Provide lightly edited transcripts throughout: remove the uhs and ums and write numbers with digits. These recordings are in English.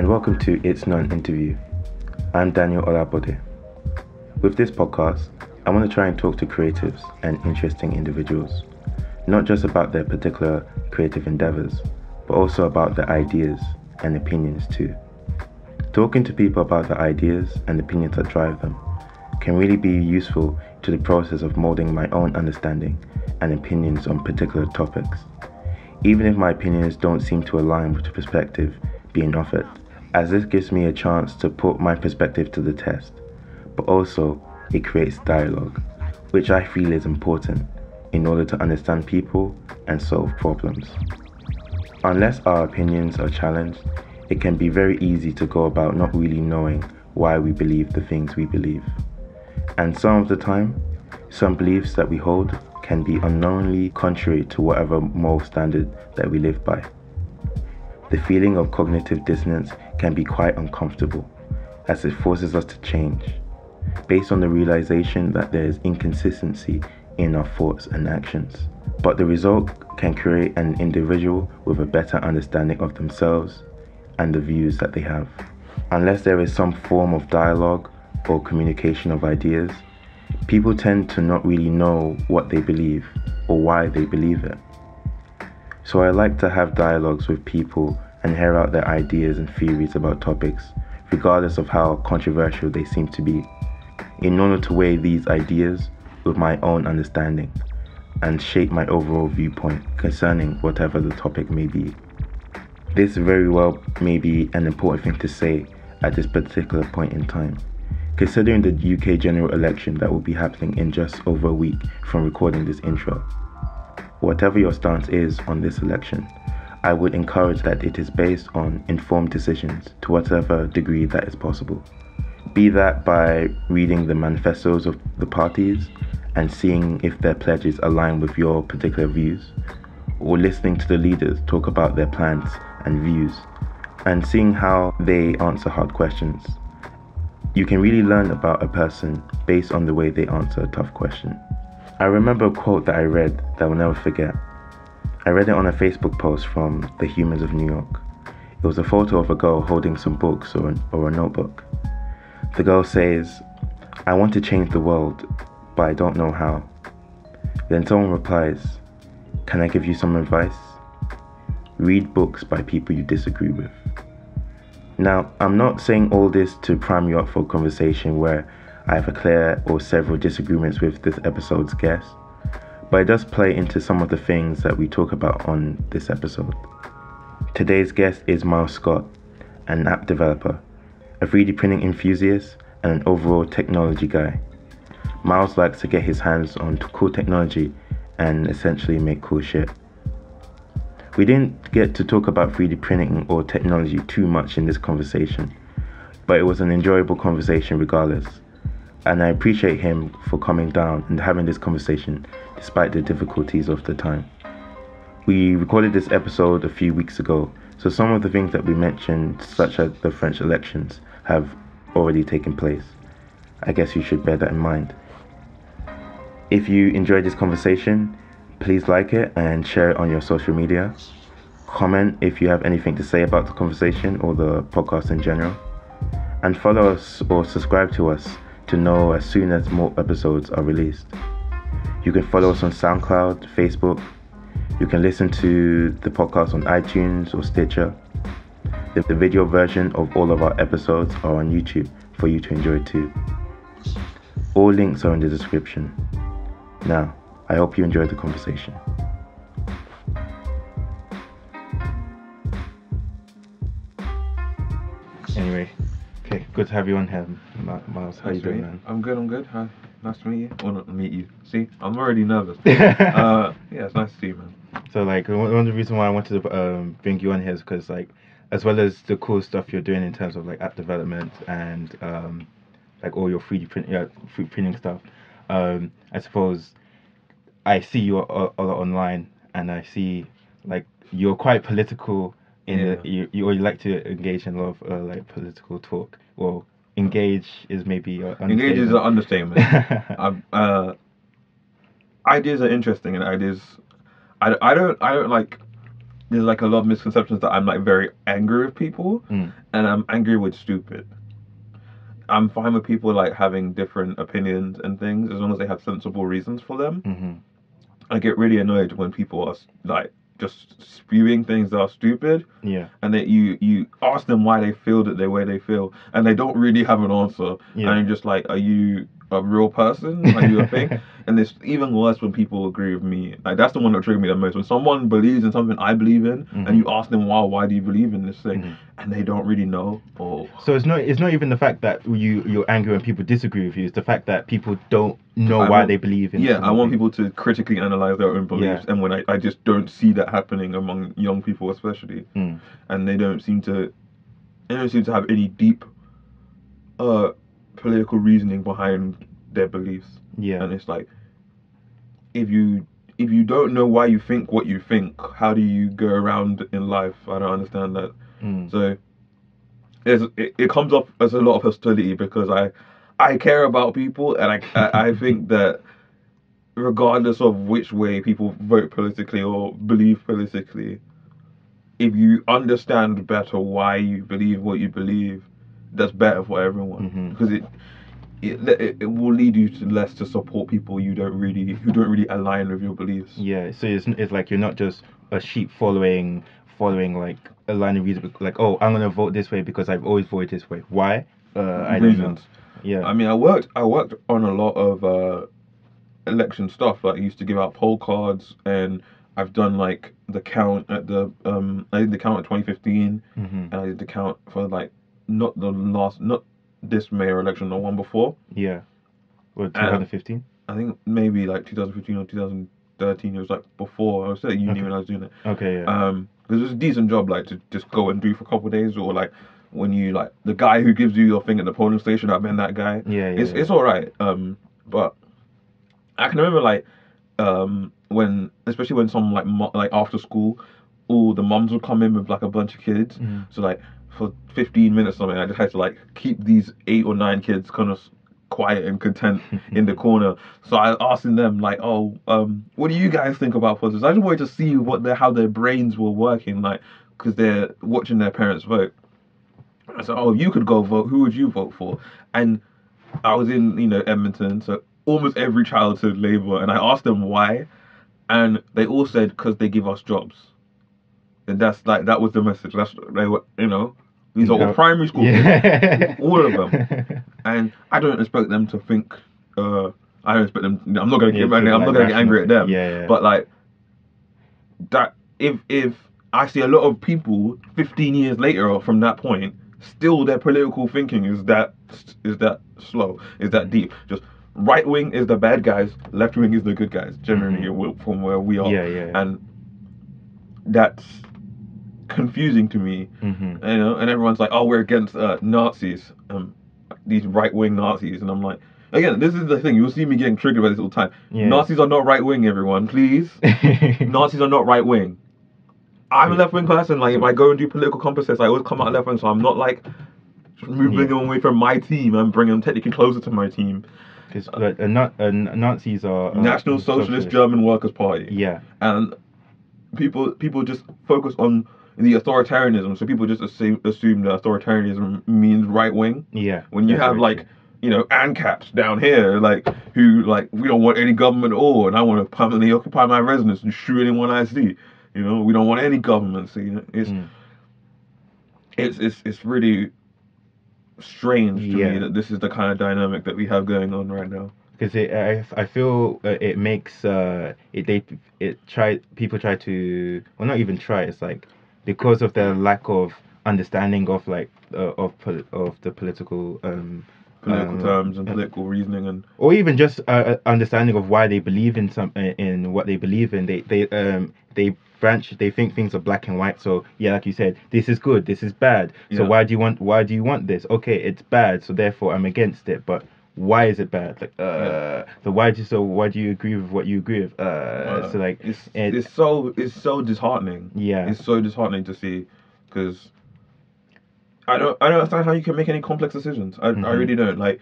and welcome to It's Not an Interview. I'm Daniel Olabode. With this podcast, I want to try and talk to creatives and interesting individuals, not just about their particular creative endeavours, but also about their ideas and opinions too. Talking to people about the ideas and opinions that drive them can really be useful to the process of molding my own understanding and opinions on particular topics, even if my opinions don't seem to align with the perspective being offered, as this gives me a chance to put my perspective to the test, but also it creates dialogue, which I feel is important in order to understand people and solve problems. Unless our opinions are challenged, it can be very easy to go about not really knowing why we believe the things we believe. And some of the time, some beliefs that we hold can be unknowingly contrary to whatever moral standard that we live by. The feeling of cognitive dissonance can be quite uncomfortable, as it forces us to change, based on the realization that there is inconsistency in our thoughts and actions. But the result can create an individual with a better understanding of themselves and the views that they have. Unless there is some form of dialogue or communication of ideas, people tend to not really know what they believe or why they believe it. So I like to have dialogues with people and hear out their ideas and theories about topics, regardless of how controversial they seem to be, in order to weigh these ideas with my own understanding and shape my overall viewpoint concerning whatever the topic may be. This very well may be an important thing to say at this particular point in time, considering the UK general election that will be happening in just over a week from recording this intro. Whatever your stance is on this election, I would encourage that it is based on informed decisions to whatever degree that is possible. Be that by reading the manifestos of the parties and seeing if their pledges align with your particular views, or listening to the leaders talk about their plans and views, and seeing how they answer hard questions. You can really learn about a person based on the way they answer a tough question. I remember a quote that I read that I will never forget. I read it on a Facebook post from the Humans of New York. It was a photo of a girl holding some books or a notebook. The girl says, "I want to change the world, but I don't know how." Then someone replies, "Can I give you some advice? Read books by people you disagree with." Now, I'm not saying all this to prime you up for a conversation where I have a clear or several disagreements with this episode's guest, but it does play into some of the things that we talk about on this episode. Today's guest is Miles Scott, an app developer, a 3D printing enthusiast, and an overall technology guy. Miles likes to get his hands on cool technology and essentially make cool shit. We didn't get to talk about 3D printing or technology too much in this conversation, but it was an enjoyable conversation regardless, and I appreciate him for coming down and having this conversation despite the difficulties of the time. We recorded this episode a few weeks ago, so some of the things that we mentioned, such as the French elections, have already taken place. I guess you should bear that in mind. If you enjoyed this conversation, please like it and share it on your social media. Comment if you have anything to say about the conversation or the podcast in general. And follow us or subscribe to us to know as soon as more episodes are released. You can follow us on Soundcloud, Facebook. You can listen to the podcast on iTunes or Stitcher. The video version of all of our episodes are on YouTube for you to enjoy too. All links are in the description. Now, I hope you enjoyed the conversation. Anyway, okay, good to have you on here, Miles. How you doing, man? I'm good. Hi, nice to meet you. Or not to meet you. See, I'm already nervous. Yeah, it's nice to see you, man. So, like, one of the reasons why I wanted to bring you on here is because, like, as well as the cool stuff you're doing in terms of like app development and like all your 3D printing stuff, I suppose I see you a lot online, and I see like you're quite political in you like to engage in a lot of like political talk. Well, engage is maybe engage is an understatement. Ideas are interesting, and ideas I don't like there's like a lot of misconceptions that I'm like very angry with people, and I'm angry with stupid. I'm fine with people like having different opinions and things as long as they have sensible reasons for them. I get really annoyed when people are like just spewing things that are stupid. Yeah. And that you ask them why they feel that the way they feel, and they don't really have an answer. Yeah. And you're just like, are you a real person? Are you a thing? And it's even worse when people agree with me. Like that's the one that triggered me the most. When someone believes in something I believe in, and you ask them why do you believe in this thing, and they don't really know. Or so it's not even the fact that you're angry when people disagree with you. It's the fact that people don't know why they believe in. Yeah, I want people to critically analyze their own beliefs, and when I just don't see that happening among young people, especially, and they don't seem to have any deep political reasoning behind their beliefs. Yeah. And it's like, if you don't know why you think what you think, how do you go around in life? I don't understand that. So it comes off as a lot of hostility because I care about people, and I think that regardless of which way people vote politically or believe politically, if you understand better why you believe what you believe, that's better for everyone, because it will lead you to less to support people who don't really align with your beliefs. Yeah, so it's like you're not just a sheep following like a line of reason, like, oh, I'm gonna vote this way because I've always voted this way. Why? I don't know. Yeah. I mean, I worked on a lot of election stuff. Like I used to give out poll cards, and I've done like the count at the I did the count at 2015, and I did the count for like not this mayor election, the one before. Yeah. Well, 2015. I think maybe like 2015 or 2013. It was like before I was at uni when I was doing it. Okay. Yeah. Because it was a decent job, like to just go and do for a couple of days, or like when you like the guy who gives you your thing at the polling station. I've been that guy. Yeah. It's all right. But I can remember like when, especially when some like after school, all the mums would come in with like a bunch of kids. So like for 15 minutes or something, I just had to like keep these 8 or 9 kids kind of quiet and content in the corner. So I was asking them like, oh, what do you guys think about politics? I just wanted to see how their brains were working, like, because they're watching their parents vote. I said, oh, if you could go vote, who would you vote for? And I was in, Edmonton, so almost every child said Labour, and I asked them why, and they all said because they give us jobs. And that's like, that was the message. They were, these are all primary school kids, all of them. And I don't expect them to think. I don't expect them. I'm not gonna get angry at them. Yeah. But like that, if I see a lot of people 15 years later from that point, still their political thinking is that slow, is that deep. Just right wing is the bad guys, left wing is the good guys. Generally, from where we are. Yeah. And that's confusing to me. And everyone's like, oh, we're against Nazis, these right-wing Nazis, and I'm like, again, this is the thing, you'll see me getting triggered by this all the time. Nazis are not right-wing, everyone, please. Nazis are not right-wing. I'm a left-wing person. Like, if I go and do political contests, I always come out left-wing, so I'm not like moving them away from my team and bringing them technically closer to my team. Because Nazis are National Socialist German Workers' Party. Yeah. And people just focus on the authoritarianism, so people just assume that authoritarianism means right wing. Yeah. When you have like, ANCAPs down here, like, who like, we don't want any government at all, and I want to permanently occupy my residence and shoot anyone I see. We don't want any government. So it's really strange to me that this is the kind of dynamic that we have going on right now. Because I feel it makes people try to, well, not even try, it's like because of their lack of understanding of like of the political terms and political reasoning, and or even just understanding of why they believe in what they believe in. They think things are black and white. So yeah, like you said, this is good, this is bad. So why do you want this? Okay, it's bad, so therefore I'm against it. But why is it bad? Like so why do you agree with what you agree with? So like it's so disheartening. Yeah, it's so disheartening to see, because I don't understand how you can make any complex decisions. I really don't. Like,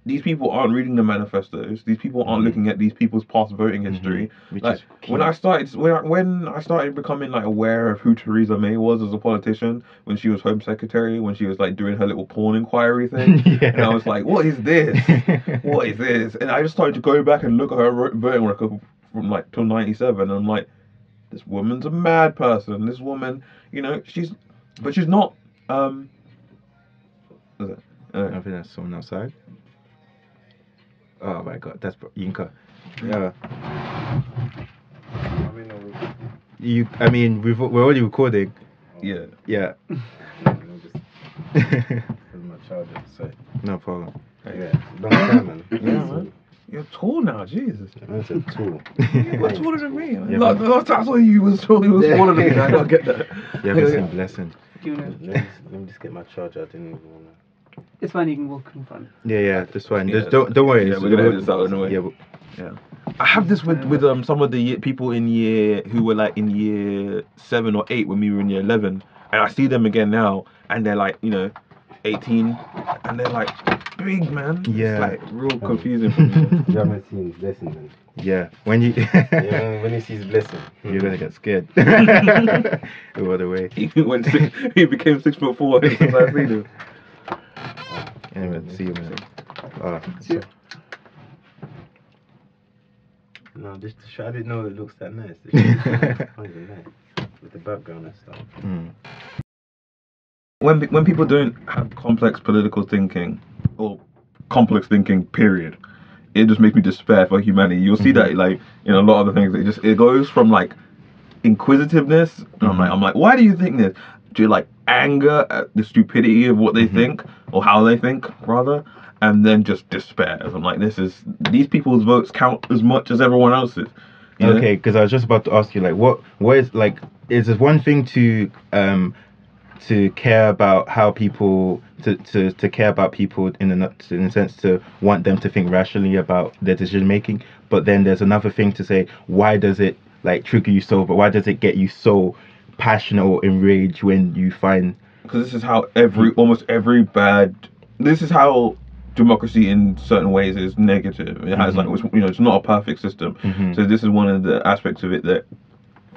these people aren't reading the manifestos. These people aren't looking at these people's past voting history. Which Like is key. when I started becoming like aware of who Theresa May was as a politician, when she was Home Secretary, when she was like doing her little porn inquiry thing, and I was like, what is this? What is this? And I just started to go back and look at her voting record from like till '97, and I'm like, this woman's a mad person. This woman, you know, she's not. What is it? I think that's someone outside. Oh my god, that's Yinka. Yeah. I mean, we're already recording. Yeah. Yeah. My charger, so. No problem. Yeah, long time, man. Yeah, man. You're tall now, Jesus. That's a tool. You're taller than me. Yeah, Last time I saw you was taller than me. I don't get that. Yeah, blessing, blessing. Do you know? Let me just get my charger. I didn't even want to. It's fine, you can walk in front. Yeah, that's fine. Yeah. Just don't worry. Yeah, we're gonna edit this out anyway. Yeah, Yeah. I have this with some of the people in year who were like in year 7 or 8 when we were in year 11, and I see them again now, and they're like 18, and they're like big, man. Yeah. It's like real confusing for me. You haven't seen his blessing, man. yeah. When you Yeah, when he sees blessing, you're gonna get scared. All the way. He became 6'4" since I seen him. Anyway, see you, man. See you. No, just to show. I didn't know it looks that nice. It's really nice with the background and stuff. When people don't have complex political thinking or complex thinking, period, it just makes me despair for humanity. You'll see that like in a lot of the things. It goes from like inquisitiveness, and I'm like, why do you think this? To like anger at the stupidity of what they think or how they think rather, and then just despair. I'm like, these people's votes count as much as everyone else's. You know? Okay, because I was just about to ask you, like, what is like, is it one thing to care about how people to care about people in a sense to want them to think rationally about their decision making, but then there's another thing to say, why does it like trigger you so, but why does it get you so passionate or enraged when you find? Because this is how this is how democracy in certain ways is negative. It has like it's not a perfect system. So this is one of the aspects of it that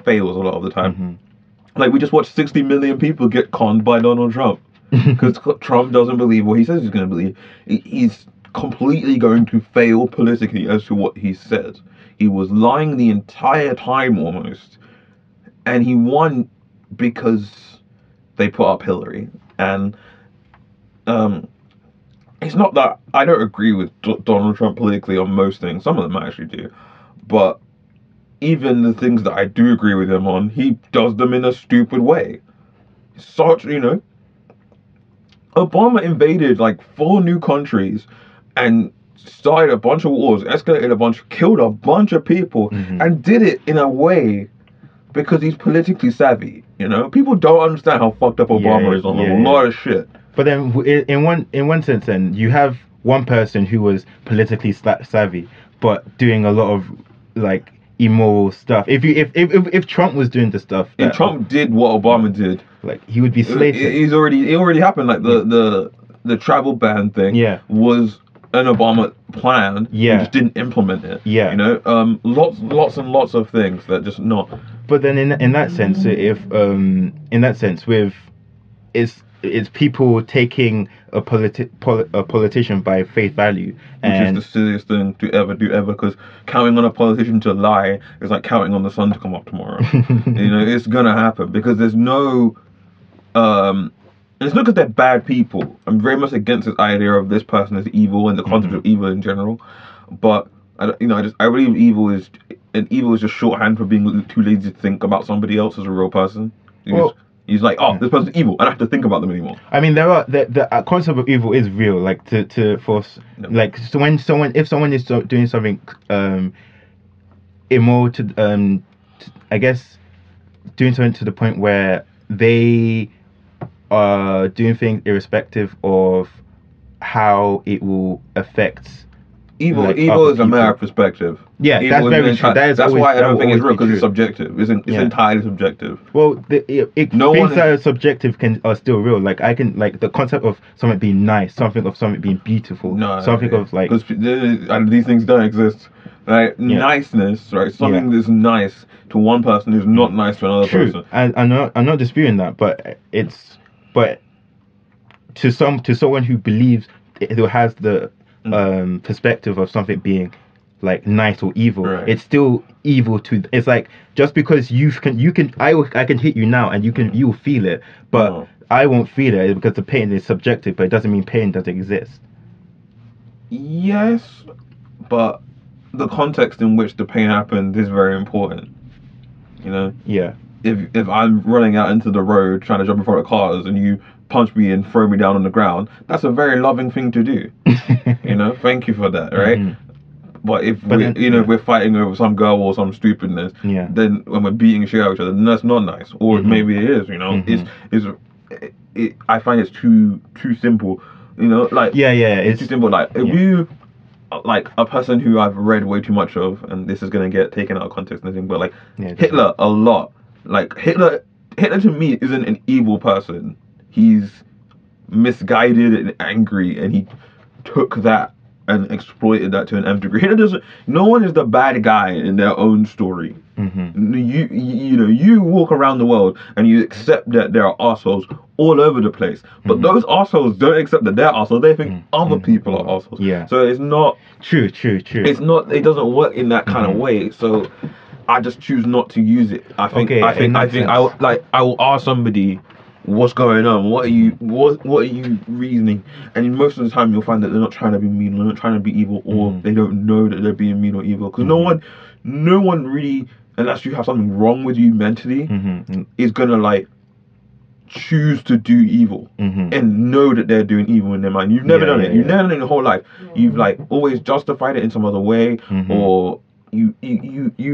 fails a lot of the time. Like we just watched 60 million people get conned by Donald Trump because Trump doesn't believe what he says he's going to believe. He's completely going to fail politically as to what he said. He was lying the entire time almost, and he won because they put up Hillary. And it's not that I don't agree with Donald Trump politically on most things. Some of them I actually do, but even the things that I do agree with him on, he does them in a stupid way. Obama invaded like 4 new countries and started a bunch of wars, killed a bunch of people, and did it in a way because he's politically savvy. People don't understand how fucked up Obama is on a lot of shit. But then, in one sense, then you have one person who was politically savvy, but doing a lot of like immoral stuff. If Trump was doing the stuff, if Trump did what Obama did, like he would be slated. It already happened. Like the travel ban thing. Was an Obama plan. He just didn't implement it. Lots and lots of things that just not. But then in that sense, it's people taking a politician by face value, and which is the silliest thing to ever do because counting on a politician to lie is like counting on the sun to come up tomorrow. It's gonna happen because there's no it's not because they're bad people. I'm very much against this idea of this person is evil and the concept of evil in general, but I believe evil is just shorthand for being too lazy to think about somebody else as a real person. He's like, this person's evil. I don't have to think about them anymore. I mean, there are the concept of evil is real. Like to force, like so if someone is doing something immoral to I guess doing something to the point where they are doing things irrespective of how it will affect Evil like, evil other is a matter people. of perspective. Yeah, Evil that's is very true. That is that's always, why I that don't will think it's always real be because it's true. subjective. It's Yeah. entirely subjective. Well, No one things is- that are subjective are still real. Like I can like the concept of something being nice, something being beautiful, No, something of like because these things don't exist. Right? Yeah. Niceness, right? Something Yeah. that's nice to one person is not nice to another true. person. And I'm not disputing that, but to someone who believes, who has the perspective of something being like nice or evil, Right. it's still evil to. It's like just because you can I can hit you now and you will feel it, but Oh. I won't feel it because the pain is subjective, but it doesn't mean pain doesn't exist. Yes, but the context in which the pain happened is very important. You know, Yeah. if I'm running out into the road trying to jump in front of cars and you punch me and throw me down on the ground, that's a very loving thing to do. You know, thank you for that, right? Mhm. But if But we, then- if we're fighting over some girl or some stupidness, Yeah. then when we're beating shit out of each other, then that's not nice. Or Mhm. maybe it is. You know, Mhm. I find it's too simple. You know, like Yeah, it's too simple. Like if yeah. you, like a person who I've read way too much of, and this is gonna get taken out of context and everything, but like Yeah, Hitler a lot. Like Hitler to me isn't an evil person. He's misguided and angry, and he took that and exploited that to an nth degree. Hitler doesn't. No one is the bad guy in their own story. Mhm. You know, you walk around the world and you accept that there are assholes all over the place, but those assholes don't accept that they're assholes. They think other people are assholes. Yeah. So it's not. True. It's not. It doesn't work in that kind of way. So I just choose not to use it. I think. Okay, in that sense. I will ask somebody, what's going on? What are you reasoning? And most of the time you'll find that they're not trying to be mean, they're not trying to be evil, or they don't know that they're being mean or evil. Because no one really, unless you have something wrong with you mentally, is gonna like choose to do evil and know that they're doing evil in their mind. You've never done it. You've never done it in your whole life. You've like always justified it in some other way, or you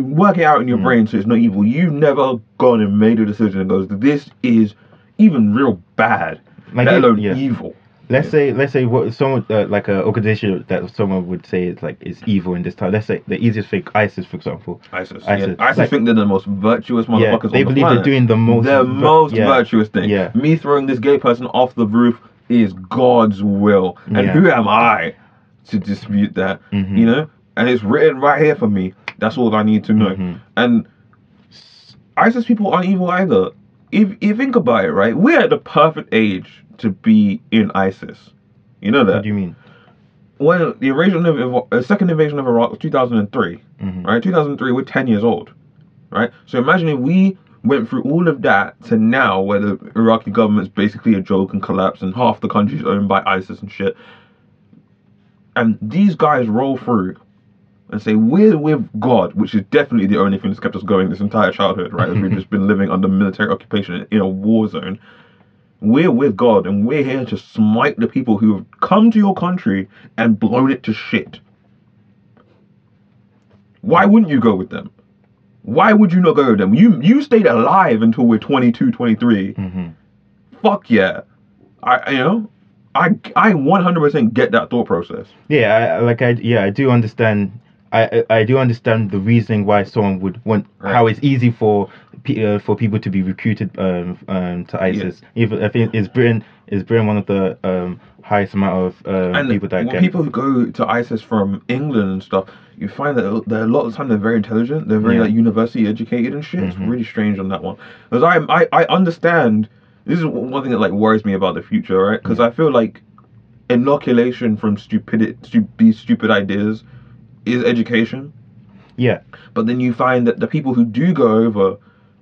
work it out in your brain so it's not evil. You've never gone and made a decision and goes, this is even real bad, Like let it- alone yeah. evil. Let's say what someone like an organization that someone would say is evil in this time. Let's say the easiest thing, ISIS, for example. ISIS Like- think they're the most virtuous Yeah, motherfuckers they on the believe planet. they're doing the most. Virtuous thing. Yeah. Me throwing this gay person off the roof is God's will, and Yeah. who am I to dispute that? You know, and it's written right here for me. That's all I need to know. And ISIS people aren't evil either. If you think about it, right, we're at the perfect age to be in ISIS. You know that? What do you mean? When the second invasion of Iraq was 2003, right? 2003, we're 10 years old, right? So imagine if we went through all of that to now, where the Iraqi government's basically a joke and collapse, and half the country's owned by ISIS and shit. And these guys roll through and say, we're with God, which is definitely the only thing that's kept us going this entire childhood, right? As we've just been living under military occupation in a war zone. We're with God, and we're here to smite the people who have come to your country and blown it to shit. Why wouldn't you go with them? Why would you not go with them? You stayed alive until we're 22, 23. Fuck yeah. I 100% get that thought process. Yeah, I do understand. I do understand the reasoning why someone would want how it's easy for people to be recruited to ISIS. Even I think is Britain one of the highest amount of people that get. People who go to ISIS from England and stuff, you find that a lot of the time they're very intelligent. They're very like university educated and shit. It's really strange on that one. Because I understand. This is one thing that like worries me about the future, right? Because I feel like inoculation from stupid ideas is education. Yeah. But then you find that the people who do go over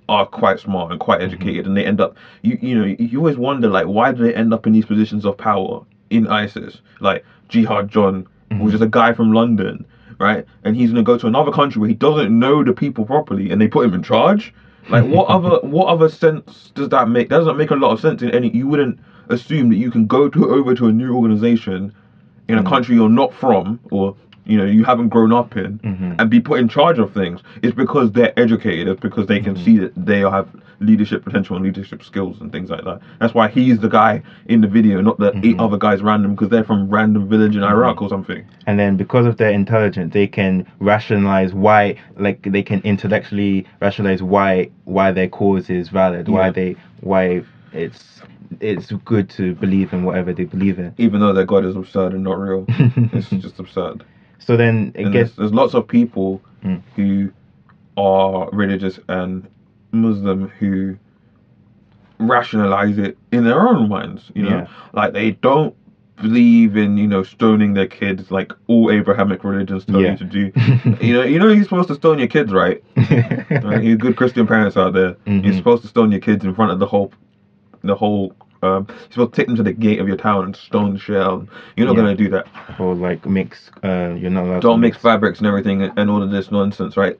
are quite smart and quite educated, and they end up you always wonder like, why do they end up in these positions of power in ISIS? Like Jihad John, which is a guy from London, right? And he's gonna go to another country where he doesn't know the people properly, and they put him in charge. Like what other sense does that make? That doesn't make a lot of sense in any. You wouldn't assume that you can go over to a new organization in a country you're not from, or you haven't grown up in, and be put in charge of things. It's because they're educated. It's because they can see that they have leadership potential and leadership skills and things like that. That's why he's the guy in the video, not the 8 other guys random, because they're from random village in Iraq or something. And then because of their intelligence, they can rationalize why, like they can intellectually rationalize why their cause is valid, why it's good to believe in whatever they believe in, even though their God is absurd and not real. It's just absurd. So then I guess there's lots of people who are religious and Muslim who rationalize it in their own minds, like they don't believe in stoning their kids like all Abrahamic religions tell you to do. You're supposed to stone your kids, right? Right? You good Christian parents out there, you're supposed to stone your kids in front of the whole you're supposed to take them to the gate of your town and stone the shit out. You're not gonna do that. Or like mix. You're not allowed. Don't mix fabrics and everything and all of this nonsense, right?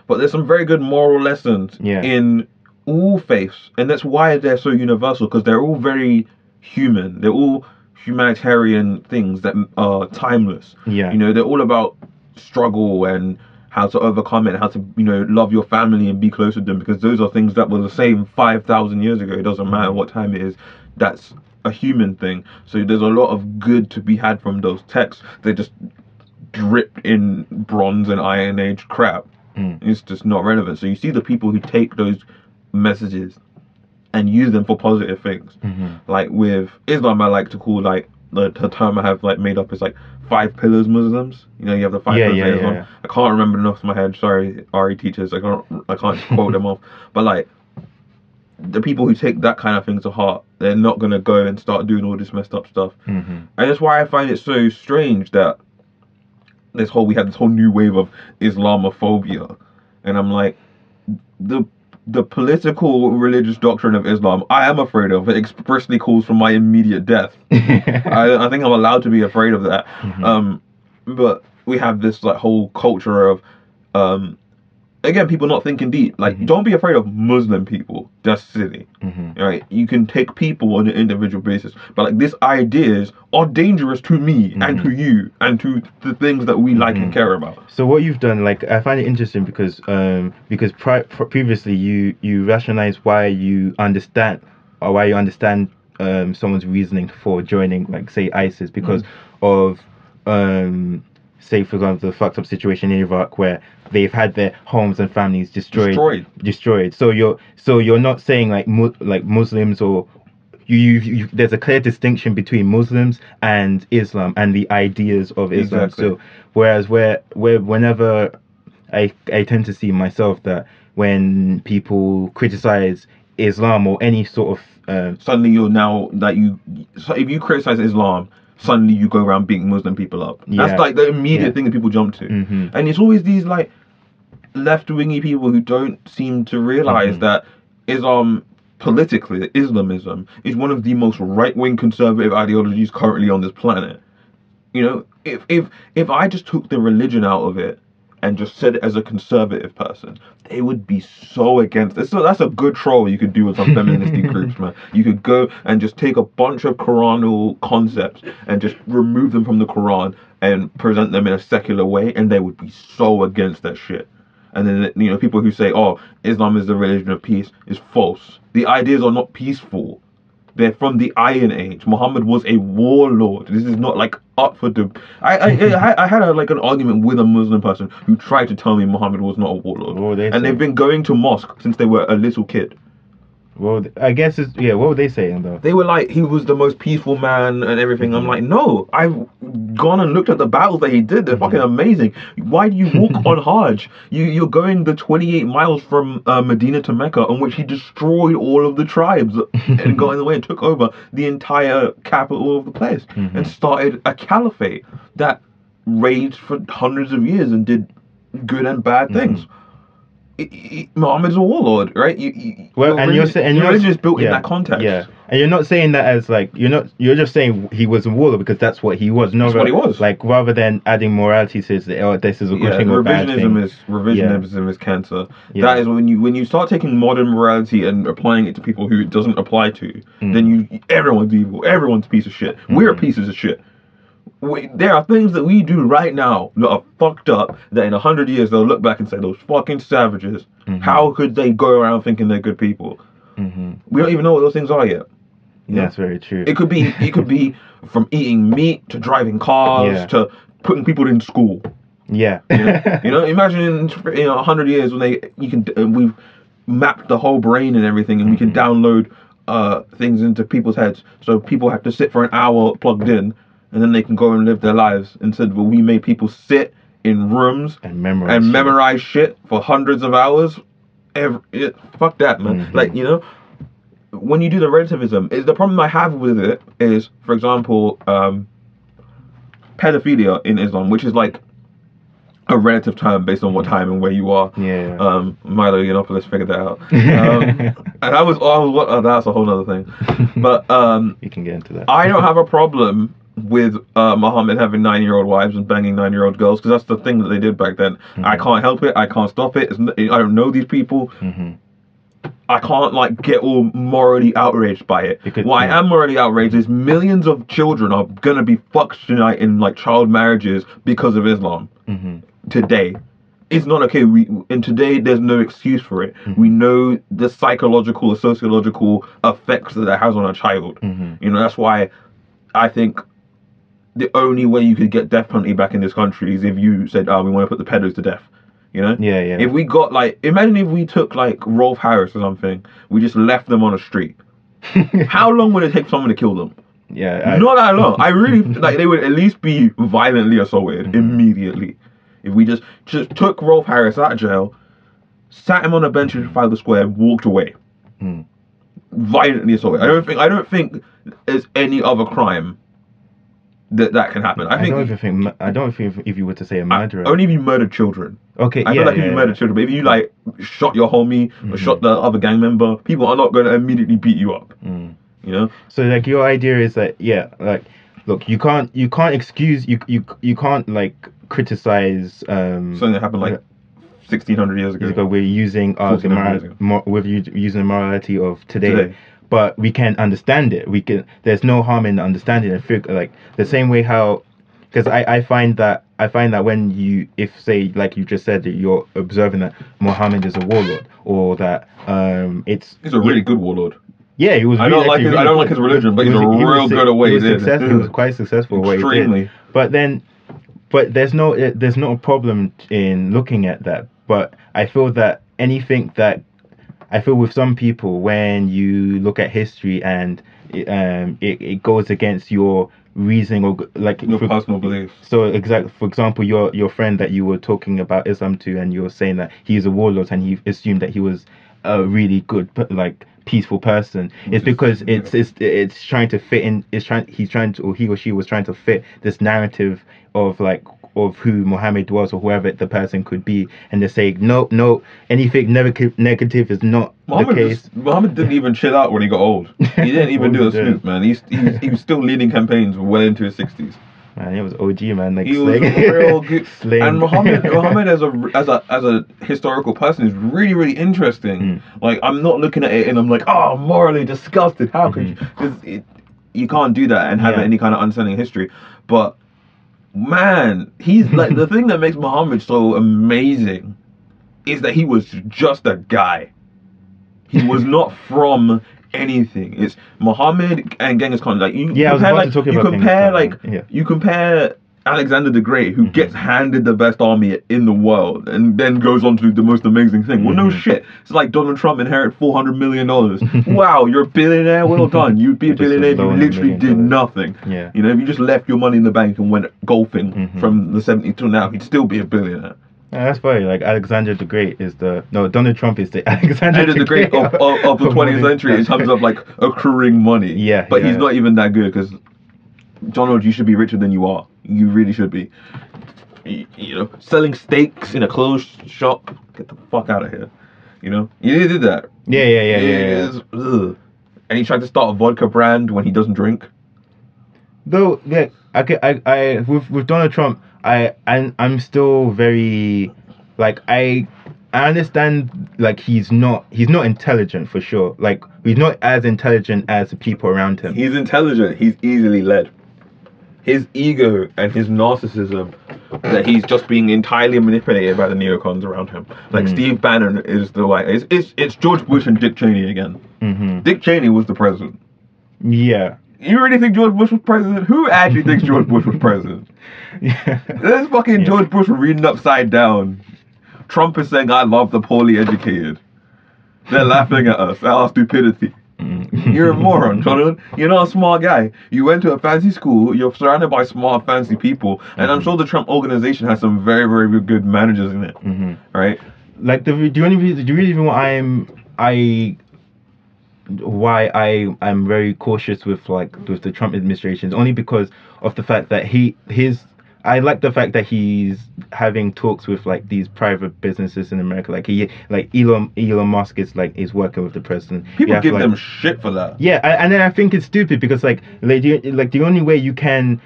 But there's some very good moral lessons in all faiths, and that's why they're so universal, because they're all very human. They're all humanitarian things that are timeless. They're all about struggle and how to overcome it, and how to love your family and be close with them, because those are things that were the same 5,000 years ago. It doesn't matter what time it is. That's a human thing. So there's a lot of good to be had from those texts. They're just dripped in Bronze and Iron Age crap. It's just not relevant. So you see the people who take those messages and use them for positive things. Like with Islam, I like to call the term I have made up is 5 pillars Muslims. You have the 5 pillars of Islam. I can't remember them off my head. Sorry, RE teachers. I can't quote them off. But the people who take that kind of thing to heart, they're not gonna go and start doing all this messed up stuff. And that's why I find it so strange that we have this whole new wave of Islamophobia, and I'm like, the political religious doctrine of Islam, I am afraid of. It expressly calls for my immediate death. I think I'm allowed to be afraid of that. But we have this whole culture of again, people not thinking deep. Don't be afraid of Muslim people. That's silly. Right? You can take people on an individual basis, but these ideas are dangerous to me and to you and to the things that we like and care about. So what you've done, I find it interesting because previously you rationalize why you understand someone's reasoning for joining, say ISIS, because of say for example the fucked up situation in Iraq where they've had their homes and families destroyed. So you're not saying Muslims, or you there's a clear distinction between Muslims and Islam and the ideas of Islam. Exactly. So whereas whenever I tend to see myself that when people criticize Islam or any sort of suddenly you're now so if you criticize Islam, suddenly you go around beating Muslim people up. That's the immediate thing that people jump to. And it's always these left-wingy people who don't seem to realize that Islam, politically, Islamism is one of the most right-wing conservative ideologies currently on this planet. If I just took the religion out of it and just said it as a conservative person, they would be so against it. So that's a good troll you could do with some feminist groups, man. You could go and just take a bunch of Quranic concepts and just remove them from the Quran and present them in a secular way, and they would be so against that shit. And then people who say, "Oh, Islam is the religion of peace," is false. The ideas are not peaceful. They're from the Iron Age. Muhammad was a warlord. This is not up for debate. I had an argument with a Muslim person who tried to tell me Muhammad was not a warlord. They've been going to mosque since they were a little kid. Well, I guess what were they saying though? They were he was the most peaceful man and everything. I'm like, no, I've gone and looked at the battles that he did. They're fucking amazing. Why do you walk on Hajj? You're going the 28 miles from Medina to Mecca, on which he destroyed all of the tribes and got in the way and took over the entire capital of the place and started a caliphate that raged for hundreds of years and did good and bad things. Muhammad's a warlord, right? Your religion is built in that context. Yeah, and you're not saying that as you're just saying he was a warlord because that's what he was. That's what he was. Rather than adding morality to this is a good thing or bad thing. Revisionism is cancer. Yeah. That is when you start taking modern morality and applying it to people who it doesn't apply to, then everyone's evil. Everyone's a piece of shit. We're pieces of shit. there are things that we do right now that are fucked up that in 100 years they'll look back and say, those fucking savages, how could they go around thinking they're good people? We don't even know what those things are yet. That's very true. It could be from eating meat to driving cars to putting people in school. Yeah. Imagine in 100 years when we've mapped the whole brain and everything, and we can download things into people's heads, so people have to sit for an hour plugged in, and then they can go and live their lives. Instead, we made people sit in rooms and memorize shit for hundreds of hours. Fuck that, man. Like, when you do the relativism, the problem I have with it is, for example, pedophilia in Islam, which is like a relative term based on what time and where you are. Milo Yiannopoulos figured that out. And that's a whole other thing. But you can get into that. I don't have a problem with Muhammad having 9-year-old wives and banging 9-year-old girls, because that's the thing that they did back then. I can't help it. I can't stop it. I don't know these people. I can't get all morally outraged by it. What I am morally outraged is millions of children are gonna be fucked tonight in child marriages because of Islam. Today, it's not okay. And today there's no excuse for it. We know the psychological or sociological effects that has on a child. That's why I think the only way you could get death penalty back in this country is if you said, we want to put the pedos to death. If we got imagine if we took Rolf Harris or something, we just left them on a street. How long would it take someone to kill them? Not that long. I really they would at least be violently assaulted immediately. If we just took Rolf Harris out of jail, sat him on a bench in Trafalgar Square, and walked away, violently assaulted. I don't think there's any other crime that can happen. I don't think if you were to say a murderer, Uh, only if you murdered children. Okay, I feel if you murdered children, but if you shot your homie or shot the other gang member, people are not going to immediately beat you up. So your idea is that look, you can't excuse you can't criticize something that happened 1600 years ago. We're using using the morality of today. But we can understand it. There's no harm in understanding it. The same way how, because I find that when if say you just said that you're observing that Muhammad is a warlord, or that he's a really good warlord. Yeah, he was. I don't like his religion, but he's real good at what he did. He was quite successful. Extremely. But there's no problem in looking at that. But I feel that with some people, when you look at history and it goes against your reasoning or your personal beliefs. So for example, your friend that you were talking about Islam to, and you were saying that he's a warlord and he assumed that he was a really good peaceful person. It's because it's trying to fit in. He or she was trying to fit this narrative of who Muhammad was, or whoever the person could be, and they say no, anything negative is not the case. Muhammad didn't even chill out when he got old. He didn't even do a snoop, man. He was still leading campaigns well into his 60s. Man, he was OG, man. He was real good. And Muhammad as a historical person is really, really interesting. I'm not looking at it and I'm morally disgusted. How could you? You can't do that and have any kind of understanding of history. But man, he's the thing that makes Muhammad so amazing is that he was just a guy. He was not from anything. It's Muhammad and Genghis Khan. You compare Alexander the Great, who gets handed the best army in the world and then goes on to do the most amazing thing. Well, no shit. It's like Donald Trump inherited $400 million. Wow, you're a billionaire? Well done. You'd be a billionaire if you literally did nothing. Yeah. If you just left your money in the bank and went golfing from the 70s till now, he'd still be a billionaire. Yeah, that's funny. Alexander the Great is Donald Trump is the Alexander the Great of the 20th century in terms of accruing money. Yeah. But he's not even that good, because Donald, you should be richer than you are. You really should be. Selling steaks in a closed shop. Get the fuck out of here. You did that. Yeah. And he tried to start a vodka brand when he doesn't drink. Though, yeah, I with Donald Trump, I'm still very I understand he's not intelligent for sure. He's not as intelligent as the people around him. He's intelligent. He's easily led. his ego and his narcissism, that he's just being entirely manipulated by the neocons around him. Like Steve Bannon is the it's George Bush and Dick Cheney again. Dick Cheney was the president. Yeah. You really think George Bush was president? Who actually thinks George Bush was president? This fucking George Bush reading upside down. Trump is saying, "I love the poorly educated." They're laughing at us, at our stupidity. You're a moron, Jonathan. You're not a smart guy. You went to a fancy school. You're surrounded by smart, fancy people, and I'm sure the Trump organization has some very, very good managers in it, right? Like the only reason why I'm very cautious with the Trump administration is only because of the fact that I like the fact that he's having talks with like these private businesses in America. Like Elon Musk is working with the president. People give them shit for that. Yeah, and then I think it's stupid because the only way you can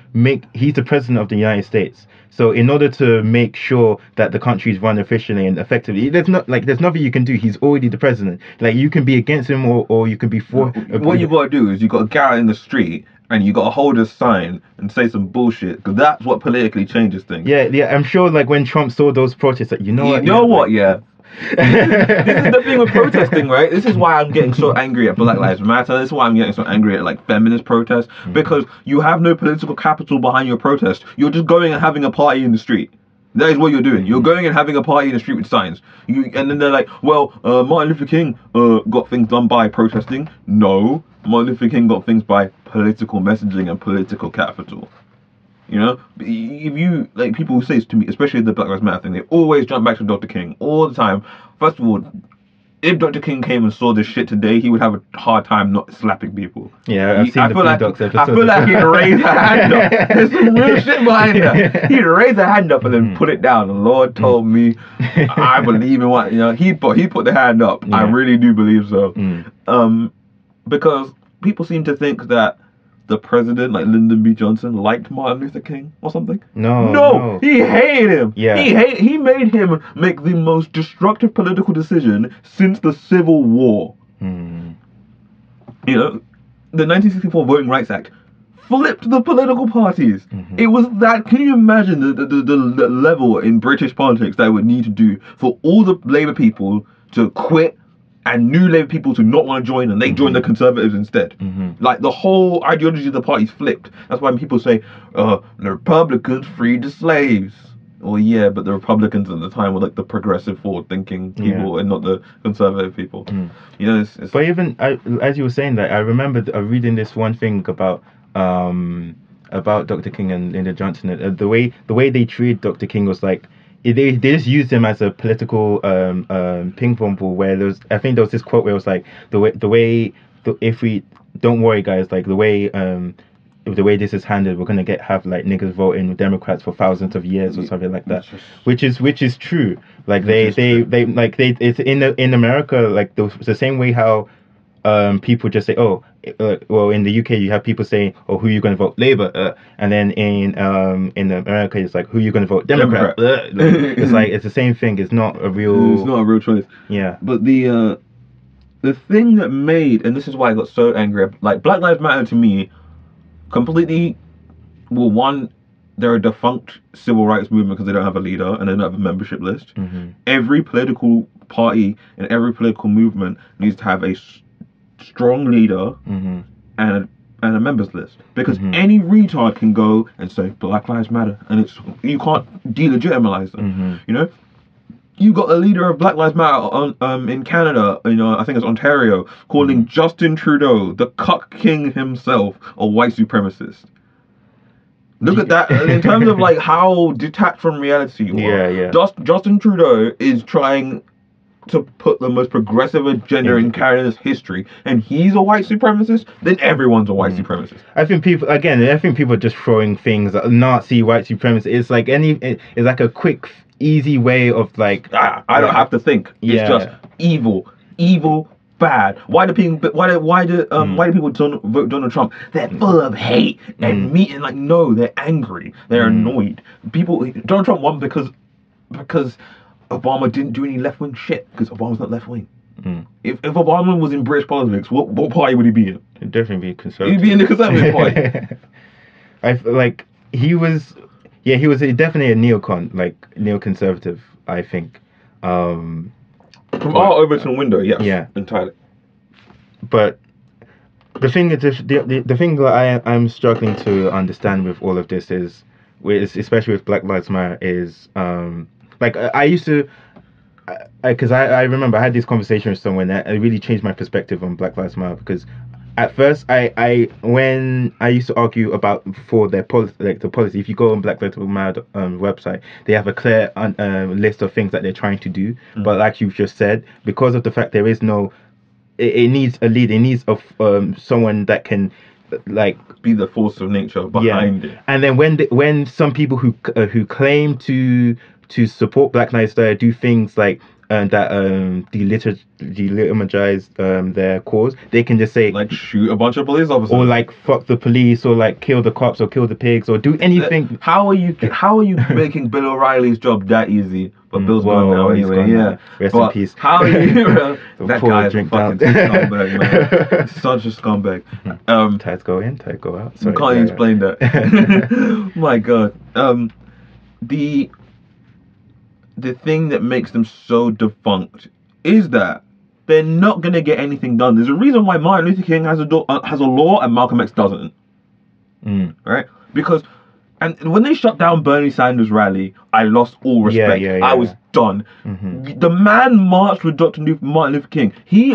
he's the president of the United States. So in order to make sure that the country is run efficiently and effectively, there's nothing you can do. He's already the president. Like you can be against him or you can be for. What you gotta do is you gotta get out in the street and you gotta hold a sign and say some bullshit, because that's what politically changes things. Yeah. I'm sure like when Trump saw those protests, like This is the thing with protesting, right? This is why I'm getting so angry at Black Lives Matter. This is why I'm getting so angry at like feminist protests, because you have no political capital behind your protest. You're just going and having a party in the street. That is what you're doing. You're going and having a party in the street with signs. And then they're like, well, Martin Luther King got things done by protesting. No, Martin Luther King got things by political messaging and political capital. You know, if you like people who say this to me, especially the Black Lives Matter thing, they always jump back to Dr. King all the time. First of all, if Dr. King came and saw this shit today, he would have a hard time not slapping people. Yeah, I've seen the Boondocks episode. I feel like he'd raise a hand up. There's some real shit behind that. He'd raise a hand up and then put it down. The Lord told me, I believe in what, he put the hand up. Yeah. I really do believe so. Because people seem to think that the president, like Lyndon B. Johnson, liked Martin Luther King or something. No, he hated him. Yeah, he made him make the most destructive political decision since the Civil War. You know, the 1964 Voting Rights Act flipped the political parties. It was that. Can you imagine the level in British politics that would need to do for all the Labour people to quit and new Labour people to not want to join, and they join the Conservatives instead. Like the whole ideology of the party's flipped. That's why when people say, the Republicans freed the slaves. Well, yeah, but the Republicans at the time were like the progressive, forward-thinking people and not the conservative people. You know, it's but even as you were saying that, I remember reading this one thing about Dr. King and Lyndon Johnson. The way they treated Dr. King was like, they just used him as a political ping pong ball. Where I think there was this quote where it was like if we don't worry guys, like the way this is handled, we're gonna have like niggas voting Democrats for thousands of years or something like that, which is true. Like it's in America, like the same way how people just say, well, in the UK you have people saying, who are you going to vote? Labour. And then in America it's like, who are you going to vote? Democrat. It's like, it's the same thing. It's not a real choice. Yeah. But the thing that made, and this is why I got so angry, like Black Lives Matter to me, completely, well, one, they're a defunct civil rights movement because they don't have a leader and they don't have a membership list. Every political party and every political movement needs to have a strong leader and a members list, because any retard can go and say Black Lives Matter, and you can't delegitimize them. You know, you got a leader of Black Lives Matter in Canada, I think it's Ontario, calling Justin Trudeau, the cuck king himself, a white supremacist. Look at that in terms of like how detached from reality you are. Yeah. Justin Trudeau is trying to put the most progressive agenda in Canada's history, and he's a white supremacist, then everyone's a white supremacist. I think people are just throwing things like Nazi, white supremacist. It's like it's like a quick, easy way of like, I don't have to think. It's just evil, bad. Why do people don't vote Donald Trump? They're full of hate and meat, and like, no, they're angry, they're annoyed. Donald Trump won because Obama didn't do any left-wing shit, because Obama's not left-wing. If Obama was in British politics, what party would he be in? He'd definitely be conservative. He'd be in the Conservative Party. like he was definitely a neoconservative, I think. From our Overton window, yes. Yeah. Entirely. But the thing is, the thing that I'm struggling to understand with all of this is especially with Black Lives Matter, is like I used to, because I remember I had this conversation with someone that it really changed my perspective on Black Lives Matter, because at first when I used to argue about for their the policy, if you go on Black Lives Matter website, they have a clear list of things that they're trying to do, but like you've just said, because of the fact there is no, it needs a lead, it needs someone that can like be the force of nature behind it. And then when some people who claim to support Black Lives Matter do things like that delegitimize their cause, they can just say like shoot a bunch of police officers, or like fuck the police, or like kill the cops, or kill the pigs, or do anything. How are you making Bill O'Reilly's job that easy? But Bill's gone now anyway. Now. Rest in peace. How are you? That guy is a fucking scumbag, man. Such a scumbag. Tides go in, tides go out. Sorry, you can't even explain that. My God. The thing that makes them so defunct is that they're not gonna get anything done. There's a reason why Martin Luther King has a law and Malcolm X doesn't. Right? Because when they shut down Bernie Sanders' rally, I lost all respect. I was done. The man marched with Martin Luther King. He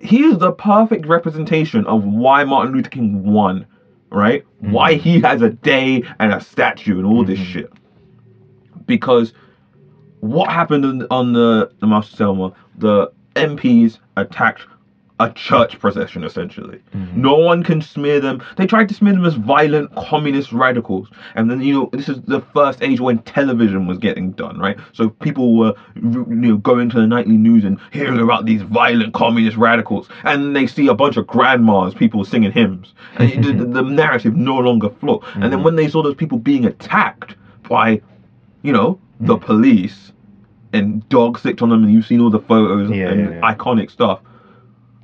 is the perfect representation of why Martin Luther King won. Right? Why he has a day and a statue and all this shit. Because what happened on the Master Selma? The MPs attacked a church procession, essentially. No one can smear them. They tried to smear them as violent communist radicals. And then, this is the first age when television was getting done, right? So people were, going to the nightly news and hearing about these violent communist radicals. And they see a bunch of grandmas, people singing hymns. And the narrative no longer flowed. And then when they saw those people being attacked by, the police, and dogs sicked on them, and you've seen all the photos iconic stuff.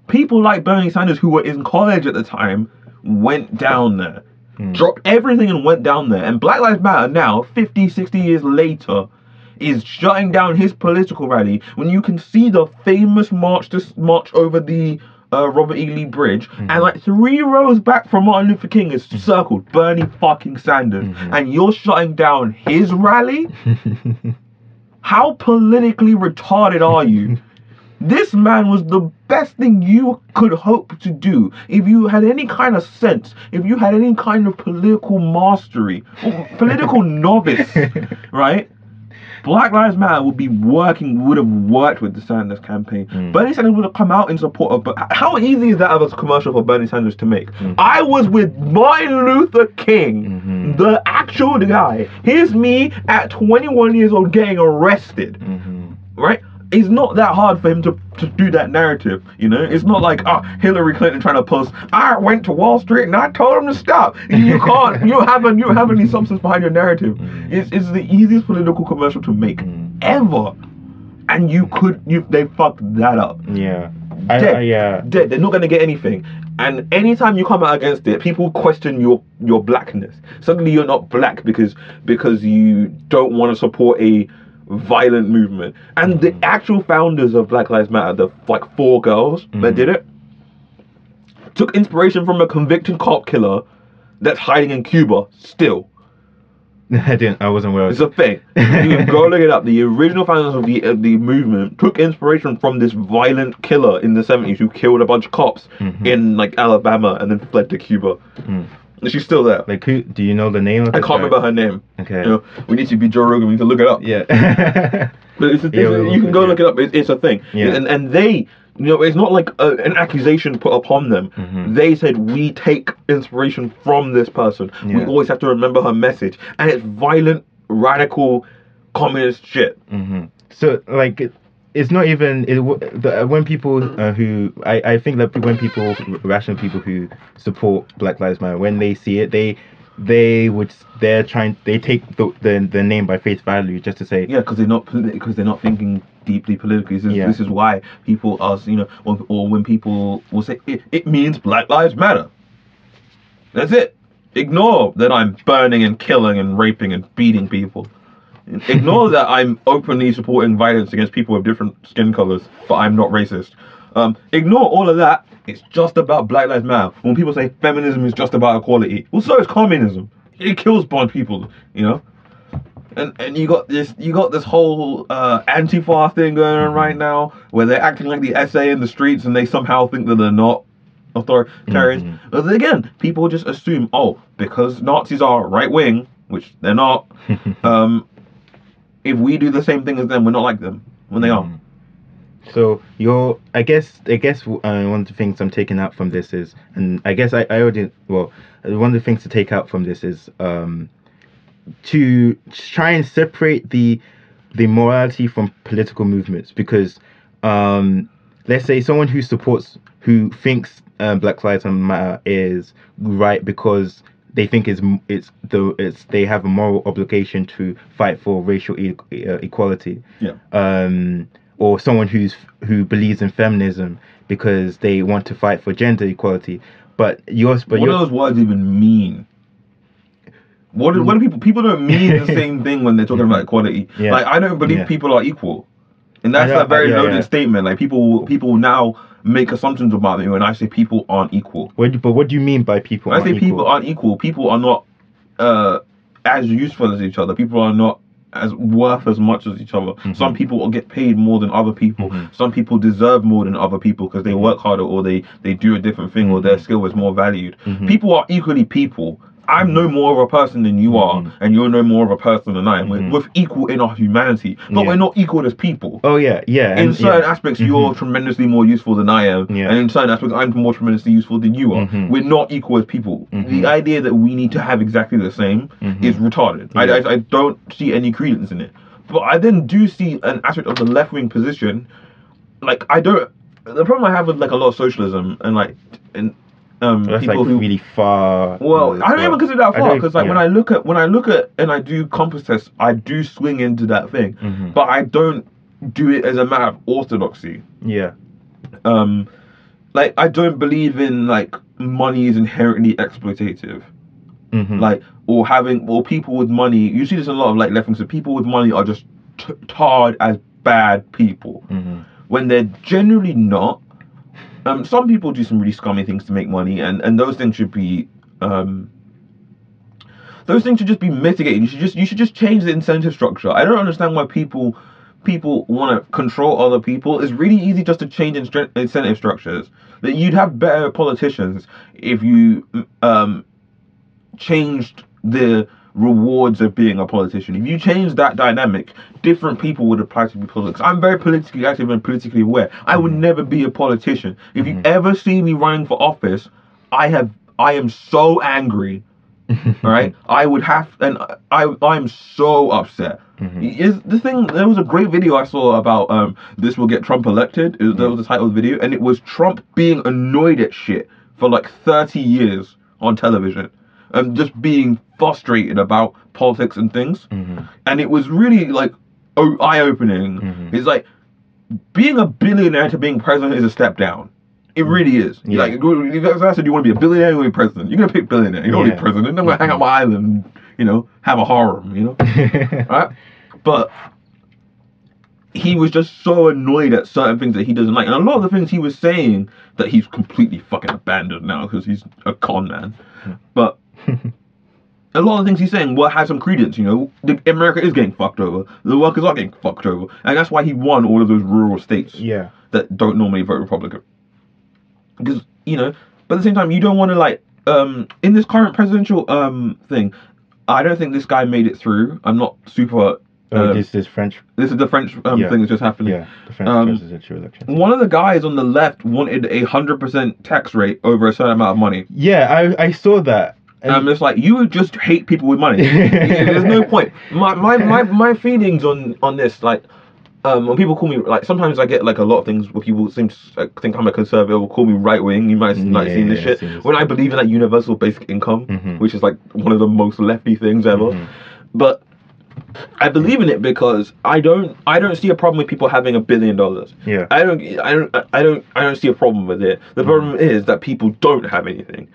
People like Bernie Sanders, who were in college at the time, went down there, dropped everything and went down there. And Black Lives Matter now, 50, 60 years later, is shutting down his political rally when you can see the famous march over the Robert E. Lee Bridge, and like 3 rows back from Martin Luther King is circled Bernie fucking Sanders, and you're shutting down his rally? How politically retarded are you? This man was the best thing you could hope to do if you had any kind of sense, if you had any kind of political mastery, or political novice, right? Black Lives Matter would have worked with the Sanders campaign. Bernie Sanders would have come out in support of, but how easy is that of a commercial for Bernie Sanders to make? I was with Martin Luther King, the actual guy. Here's me at 21 years old getting arrested, right? It's not that hard for him to do that narrative, It's not like Hillary Clinton trying to post, I went to Wall Street and I told him to stop. You can't. You don't have any substance behind your narrative. It's the easiest political commercial to make ever, and they fucked that up. Dead. They're not gonna get anything. And anytime you come out against it, people question your blackness. Suddenly you're not black because you don't want to support a violent movement. And the actual founders of Black Lives Matter, the 4 girls that did it, took inspiration from a convicted cop killer that's hiding in Cuba still. I wasn't aware of it. It's a thing. You can go look it up. The original founders of the movement took inspiration from this violent killer in the 70s who killed a bunch of cops in like Alabama and then fled to Cuba. And she's still there. Like, who? Do you know the name of I can't remember her name. Okay. We need to be Joe Rogan. We need to look it up. Yeah. But you can go look it up. It's a thing. Yeah. And they, it's not like an accusation put upon them. They said, we take inspiration from this person. We always have to remember her message. And it's violent, radical, communist shit. So, like, it's not even when people who I think that when people, rational people who support Black Lives Matter, when they see it, they take the name by face value just to say because they're not thinking deeply politically. This is why people ask, or when people will say it means Black Lives Matter. That's it. Ignore that I'm burning and killing and raping and beating people. Ignore that I'm openly supporting violence against people with different skin colors, but I'm not racist. Ignore all of that. It's just about Black Lives Matter. When people say feminism is just about equality, well, so is communism. It kills blonde people, you know. And you got this whole Antifa thing going on right now, where they're acting like the SA in the streets, and they somehow think that they're not authoritarians. But again, people just assume, oh, because Nazis are right wing, which they're not. If we do the same thing as them, we're not like them when they are. So I guess one of the things I'm taking out from this is, and I guess I already, well, one of the things to take out from this is to try and separate the morality from political movements, because let's say someone who thinks Black Lives Matter is right because they think they have a moral obligation to fight for racial equality. Yeah. Or someone who believes in feminism because they want to fight for gender equality. What do those words even mean? What do people don't mean the same thing when they're talking about equality? Yeah. Like, I don't believe people are equal, and that's a very loaded statement. Like, people now make assumptions about me when I say people aren't equal. But what do you mean by people? When I say people aren't equal, people are not as useful as each other. People are not as worth as much as each other. Some people will get paid more than other people. Some people deserve more than other people because they work harder, or they do a different thing, or their skill is more valued. People are equally people. I'm no more of a person than you are, and you're no more of a person than I am. We're equal in our humanity, but we're not equal as people. Oh yeah. In certain aspects, you're tremendously more useful than I am, and in certain aspects, I'm more tremendously useful than you are. We're not equal as people. The idea that we need to have exactly the same is retarded. I don't see any credence in it. But I then do see an aspect of the left-wing position. Like, the problem I have with like a lot of socialism and that's people like really far. Well, I don't even consider that far, because like when I look at and I do compass tests, I do swing into that thing, but I don't do it as a matter of orthodoxy. Yeah. Like, I don't believe in like money is inherently exploitative. Like, or people with money. You see this in a lot of like left wing. So people with money are just tarred as bad people when they're generally not. Some people do some really scummy things to make money, and those things should be just be mitigated. You should just change the incentive structure. I don't understand why people want to control other people. It's really easy just to change incentive structures. That you'd have better politicians if you changed the rewards of being a politician. If you change that dynamic, different people would apply to be politics. I'm very politically active and politically aware. I would never be a politician. If you ever see me running for office, I am so angry. All right, I would have, and I'm so upset. Is the thing? There was a great video I saw about this will get Trump elected. That was the title of the video, and it was Trump being annoyed at shit for like 30 years on television. Just being frustrated about politics and things, and it was really like eye-opening. It's like being a billionaire to being president is a step down. It really is. Like, if I said, do you want to be a billionaire or a president? You're gonna pick billionaire. You don't want to be president. I'm gonna hang out my island, have a harem, right? But he was just so annoyed at certain things that he doesn't like, and a lot of the things he was saying that he's completely fucking abandoned now because he's a con man. But a lot of things he's saying will have some credence, America is getting fucked over. The workers are getting fucked over. And that's why he won all of those rural states that don't normally vote Republican. Because, but at the same time, you don't want to, like, in this current presidential thing, I don't think this guy made it through. I'm not super... this is French. This is the French thing that's just happening. Yeah, the French presidential election. One of the guys on the left wanted 100% tax rate over a certain amount of money. Yeah, I saw that. And it's like, you just hate people with money. There's no point. My feelings on this, like, when people call me, like, sometimes I get like a lot of things where people seem to think I'm a conservative or call me right wing. You might have seen this shit. When I believe in that universal basic income, which is like one of the most lefty things ever. But I believe in it because I don't see a problem with people having $1 billion. I don't see a problem with it. The problem is that people don't have anything.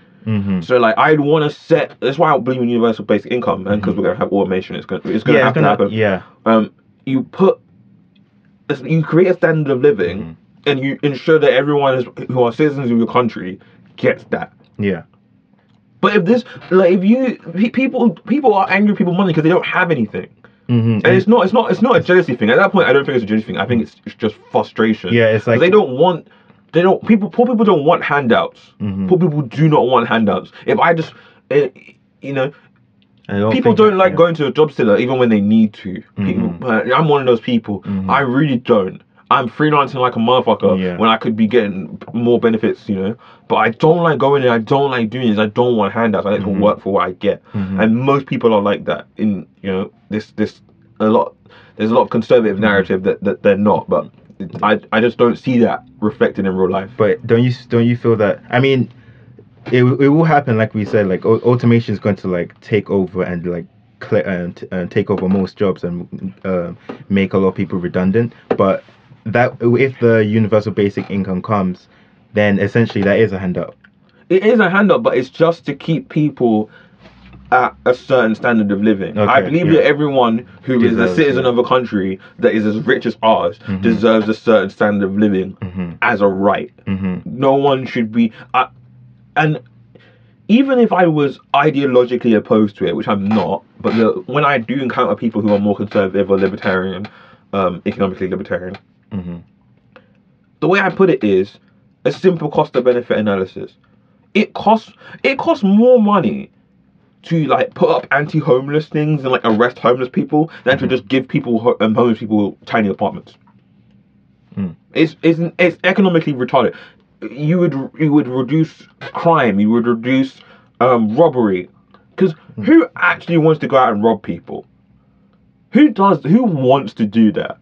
So like I'd want to set. That's why I believe in universal basic income, and because we're gonna have automation, it's gonna have to happen. Yeah. You create a standard of living, and you ensure that everyone who are citizens of your country gets that. Yeah. But if people are angry with people money because they don't have anything. And it's not a jealousy thing. At that point, I don't think it's a jealousy thing. I think it's just frustration. Yeah, it's like poor people don't want handouts. Poor people do not want handouts. If I just, people don't like going to a job center even when they need to. I'm one of those people. I really don't. I'm freelancing like a motherfucker when I could be getting more benefits, But I don't like going there. I don't like doing this. I don't want handouts. I like to work for what I get. And most people are like that. There's a lot of conservative narrative that they're not. But I just don't see that reflected in real life. But don't you feel that? I mean, it will happen, like we said. Like automation is going to like take over and like take over most jobs and make a lot of people redundant. But that if the universal basic income comes, then essentially that is a handout. It is a handout, but it's just to keep people at a certain standard of living. Okay, I believe that everyone who deserves, is a citizen of a country that is as rich as ours deserves a certain standard of living as a right. No one should be... and even if I was ideologically opposed to it, which I'm not, but when I do encounter people who are more conservative or libertarian, economically libertarian, the way I put it is a simple cost of benefit analysis. It costs more money to like put up anti-homeless things and like arrest homeless people than to just give homeless people tiny apartments. It's economically retarded. You would reduce crime. You would reduce robbery. Because who actually wants to go out and rob people? Who wants to do that?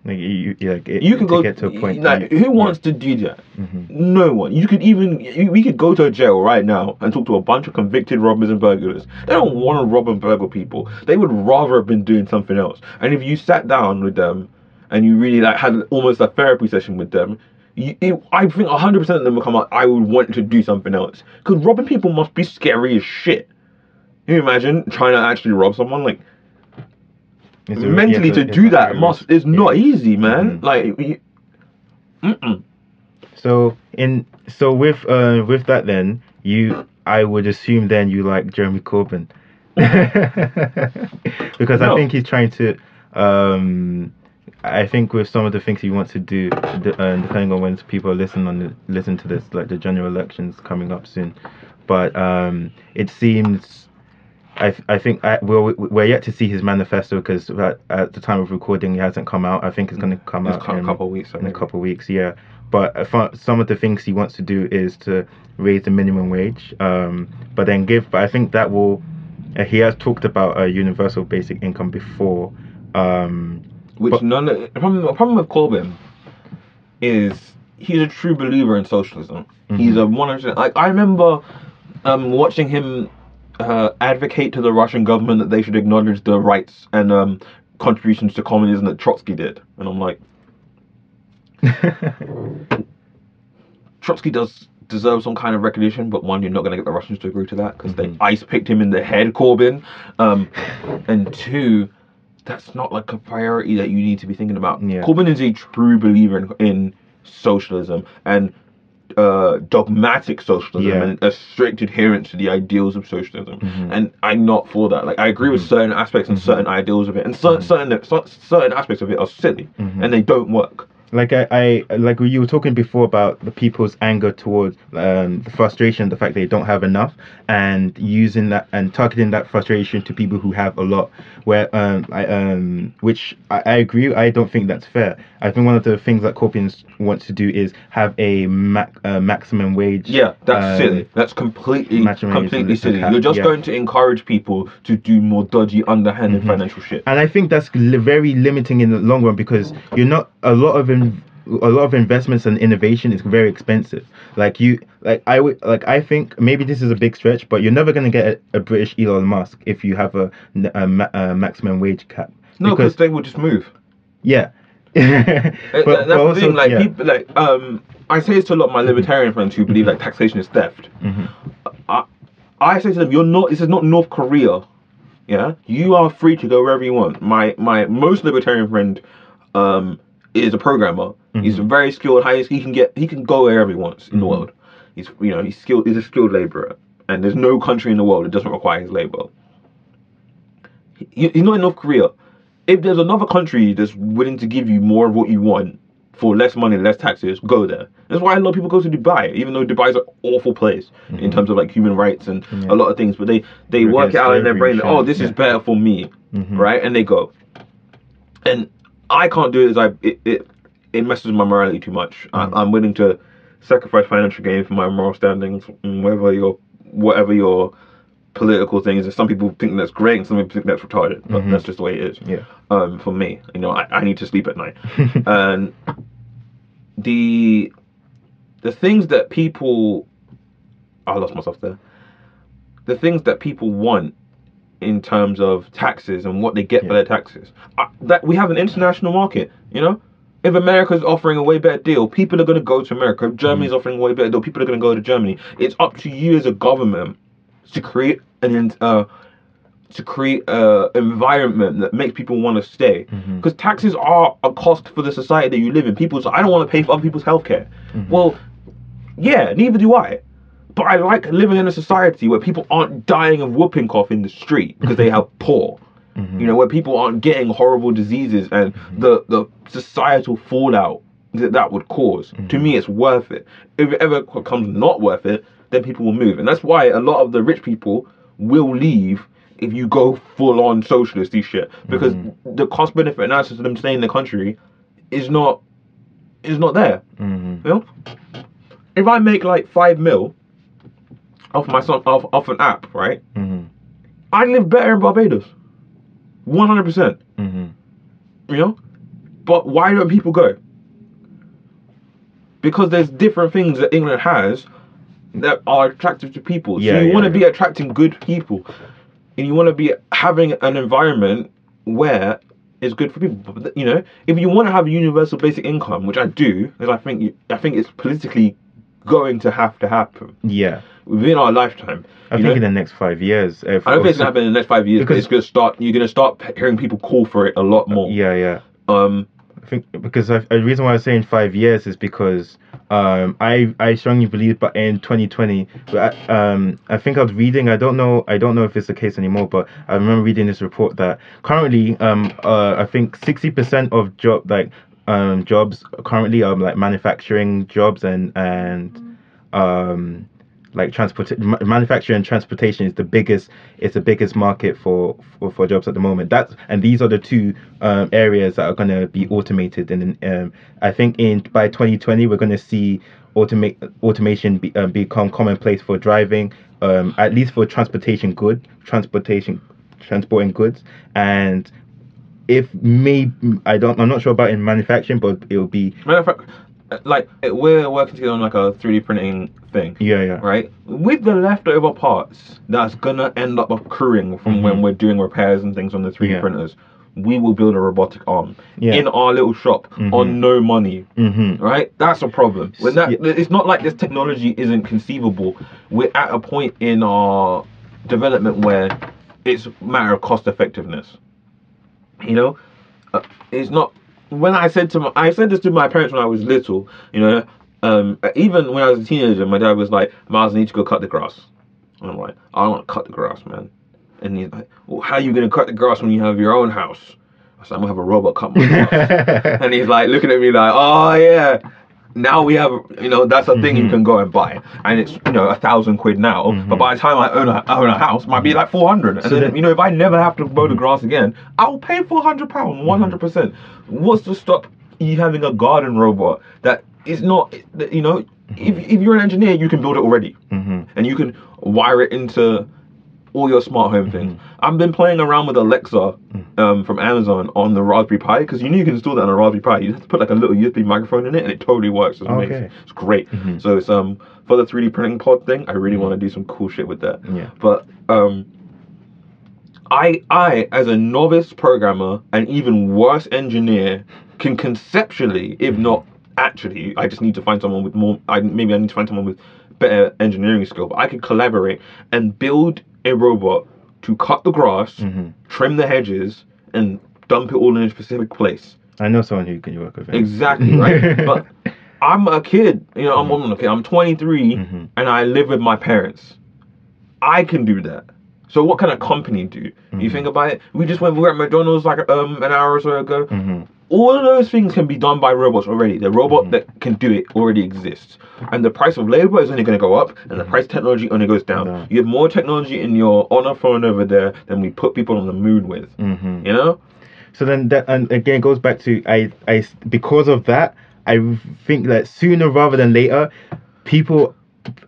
Like you can go get to a point. Like who wants to do that? No one. We could go to a jail right now and talk to a bunch of convicted robbers and burglars. They don't want to rob and burgle people. They would rather have been doing something else. And if you sat down with them and you really like had almost a therapy session with them, I think 100% of them will come out. I would want to do something else because robbing people must be scary as shit. Can you imagine trying to actually rob someone? Like mentally to do that is not easy, man. Like, So with that then I would assume then you like Jeremy Corbyn because I think he's trying to I think with some of the things he wants to do, depending on when people listen to this, like the general elections coming up soon, but it seems. I think we're yet to see his manifesto because at the time of recording, it hasn't come out. I think it's going to come out in a couple of weeks. In a couple of weeks, yeah. But some of the things he wants to do is to raise the minimum wage, but I think that will. He has talked about a universal basic income before. The problem with Corbyn is he's a true believer in socialism. He's a 100%. Like I remember watching him advocate to the Russian government that they should acknowledge the rights and contributions to communism that Trotsky did, and I'm like, Trotsky does deserve some kind of recognition, but one, you're not going to get the Russians to agree to that because they ice picked him in the head, Corbyn, and two, that's not like a priority that you need to be thinking about. Corbyn is a true believer in socialism and dogmatic socialism and a strict adherence to the ideals of socialism, and I'm not for that. Like I agree with certain aspects and certain ideals of it, and certain aspects of it are silly and they don't work. Like I like you were talking before about the people's anger towards the frustration, the fact they don't have enough, and using that and targeting that frustration to people who have a lot. Where which I agree. I don't think that's fair. I think one of the things that Corbyn wants to do is have a maximum wage. Yeah, that's silly. That's completely silly. You're just going to encourage people to do more dodgy, underhanded financial shit. And I think that's very limiting in the long run because you're not a lot of investments and innovation is very expensive. I think maybe this is a big stretch, but you're never going to get a British Elon Musk if you have a maximum wage cap. No, because they will just move. Yeah. That's the thing. Like people, like I say this to a lot of my libertarian friends who believe like taxation is theft. I say to them, you're not. This is not North Korea. Yeah, you are free to go wherever you want. My most libertarian friend, is a programmer. He's very skilled. He can go wherever he wants in the world. He's skilled. He's a skilled laborer, and there's no country in the world that doesn't require his labor. He's not in North Korea. If there's another country that's willing to give you more of what you want for less money, less taxes, go there. That's why a lot of people go to Dubai, even though Dubai is an awful place in terms of like human rights and a lot of things. But they work it out in their brain. Oh, this is better for me, right? And they go. And I can't do it. It messes with my morality too much. I'm willing to sacrifice financial gain for my moral standings, whatever your political things. And some people think that's great, and some people think that's retarded. But that's just the way it is. Yeah. For me, I need to sleep at night, and the things that people, I lost myself there. The things that people want in terms of taxes and what they get for their taxes. That we have an international market, If America's offering a way better deal, people are going to go to America. If Germany's offering a way better deal, people are going to go to Germany. It's up to you as a government to create an environment that makes people want to stay. Because taxes are a cost for the society that you live in. People say, I don't want to pay for other people's healthcare. Well, yeah, neither do I. But I like living in a society where people aren't dying of whooping cough in the street because they are poor. Where people aren't getting horrible diseases and the societal fallout that would cause. To me, it's worth it. If it ever becomes not worth it, then people will move. And that's why a lot of the rich people will leave if you go full on socialist shit. Because the cost benefit analysis of them staying in the country is not there. If I make like 5 mil off off an app, right? I'd live better in Barbados. 100%. But why don't people go? Because there's different things that England has that are attractive to people. So you want to be attracting good people, and you want to be having an environment where it's good for people. But, if you want to have a universal basic income, which I do, because I think it's politically going to have to happen. Yeah. Within our lifetime. I think in the next 5 years. I don't think it's gonna happen in the next 5 years because it's gonna start. You're gonna start hearing people call for it a lot more. I think because the reason why I was saying 5 years is because I strongly believe, but in 2020, I think I was reading. I don't know if it's the case anymore, but I remember reading this report that currently, I think 60% of jobs currently are like manufacturing jobs and like manufacturing and transportation is the biggest market for jobs at the moment. And these are the two areas that are going to be automated. And I think by 2020 we're going to see automation become commonplace for driving, at least for transporting goods. And I'm not sure about in manufacturing, but it'll be like we're working together on like a 3D printing thing. Right? With the leftover parts that's gonna end up accruing from when we're doing repairs and things on the 3D printers, we will build a robotic arm in our little shop on no money. Right? That's a problem. It's not like this technology isn't conceivable. We're at a point in our development where it's a matter of cost effectiveness. It's not. When I said this to my parents when I was little, even when I was a teenager, my dad was like, Miles, I need to go cut the grass. And I'm like, I don't want to cut the grass, man. And he's like, well, how are you going to cut the grass when you have your own house? I said, I'm going to have a robot cut my grass. And he's like, looking at me like, oh, yeah. Now we have, that's a thing you can go and buy. And it's, £1,000 now. But by the time I own a house, it might be like 400. And then, if I never have to mow the grass again, I'll pay £400, 100%. What's to stop you having a garden robot that is not, if you're an engineer, you can build it already. And you can wire it into all your smart home things. I've been playing around with Alexa from Amazon on the Raspberry Pi, because you can install that on a Raspberry Pi. You have to put like a little USB microphone in it, and it totally works. It's amazing. It's great. So it's for the 3D printing pod thing, I really want to do some cool shit with that. But I as a novice programmer and even worse engineer can conceptually, if not actually, I just need to find someone with more. I need to find someone with better engineering skill, but I could collaborate and build a robot to cut the grass, trim the hedges, and dump it all in a specific place. I know someone who can work with it. Exactly, right? But I'm a kid, you know, I'm 23 and I live with my parents. I can do that. So what can a company do? You think about it? We were at McDonald's like an hour or so ago. All of those things can be done by robots already. The robot that can do it already exists. And the price of labor is only going to go up, and the price of technology only goes down. You have more technology on a phone over there than we put people on the moon with. You know? So then that, and again, goes back to I because of that, I think that sooner rather than later, people,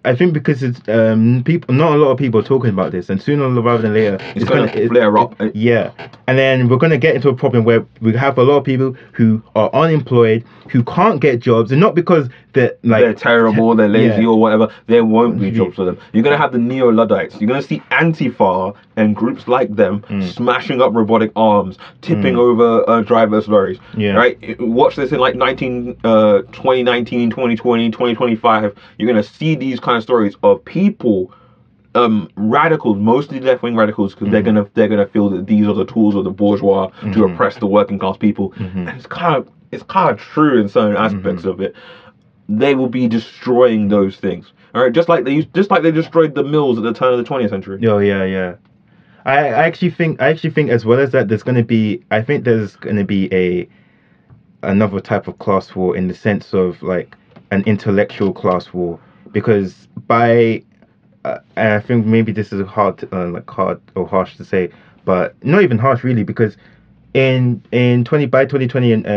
I think because it's people, not a lot of people are talking about this, and sooner rather than later, it's gonna flare up. Yeah, and then we're gonna get into a problem where we have a lot of people who are unemployed, who can't get jobs, and not because they're terrible, they're lazy or whatever. There won't be jobs for them. You're gonna have the neo-Luddites. You're gonna see Antifa and groups like them smashing up robotic arms, tipping over driverless lorries. Right? Watch this in like 2019, 2020, 2025. You're gonna see these kind of stories of people, radicals, mostly left-wing radicals, because they're gonna feel that these are the tools of the bourgeois to oppress the working class people. And it's kind of true in certain aspects of it. They will be destroying those things. All right, just like they destroyed the mills at the turn of the 20th century. Oh yeah. I actually think as well as that, there's going to be another type of class war, in the sense of like an intellectual class war, because I think maybe this is hard or harsh to say, but not even harsh really, because by 2020 and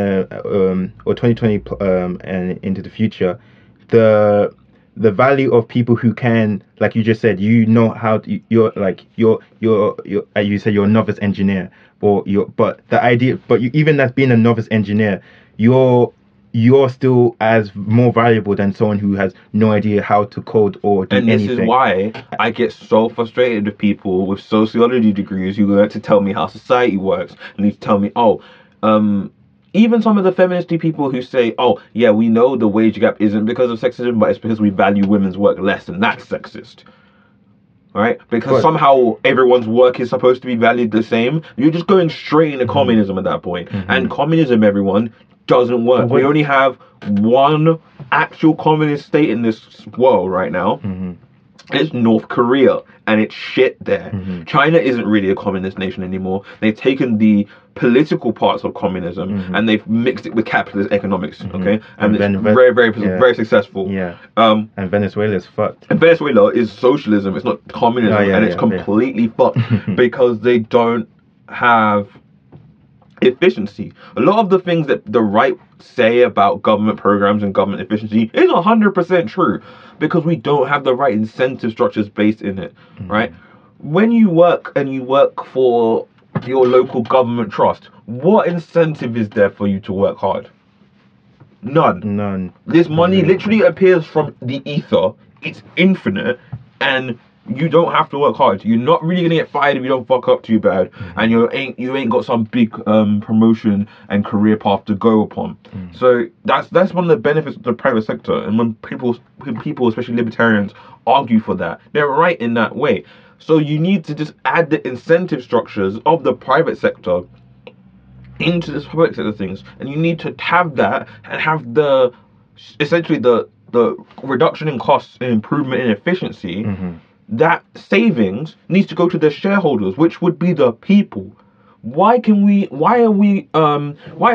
or 2020 and into the future, the value of people who can, like you just said, you know how to, you're you say you're a novice engineer, but even as being a novice engineer, you're still as more valuable than someone who has no idea how to code or do anything. And this is why I get so frustrated with people with sociology degrees who like to tell me how society works, and they tell me, even some of the feministy people who say, oh yeah, we know the wage gap isn't because of sexism, but it's because we value women's work less, and that's sexist. Right? Because somehow everyone's work is supposed to be valued the same. You're just going straight into communism at that point. And communism, everyone, doesn't work. We only have one actual communist state in this world right now. It's North Korea, and it's shit there. China isn't really a communist nation anymore. They've taken the political parts of communism and they've mixed it with capitalist economics. Okay, and it's very successful. And Venezuela is fucked. And Venezuela is socialism. It's not communism, and it's completely fucked because they don't have efficiency. A lot of the things that the right say about government programs and government efficiency is 100% true, because we don't have the right incentive structures based in it. Right? When you work for your local government trust, what incentive is there for you to work hard? None. This money literally appears from the ether. It's infinite, and you don't have to work hard. You're not really gonna get fired if you don't fuck up too bad, and you ain't got some big promotion and career path to go upon. So that's one of the benefits of the private sector. And when people, especially libertarians, argue for that, they're right in that way. So you need to just add the incentive structures of the private sector into this public sector things, and you need to have that and have essentially the reduction in costs and improvement in efficiency. That savings needs to go to the shareholders, which would be the people. Why are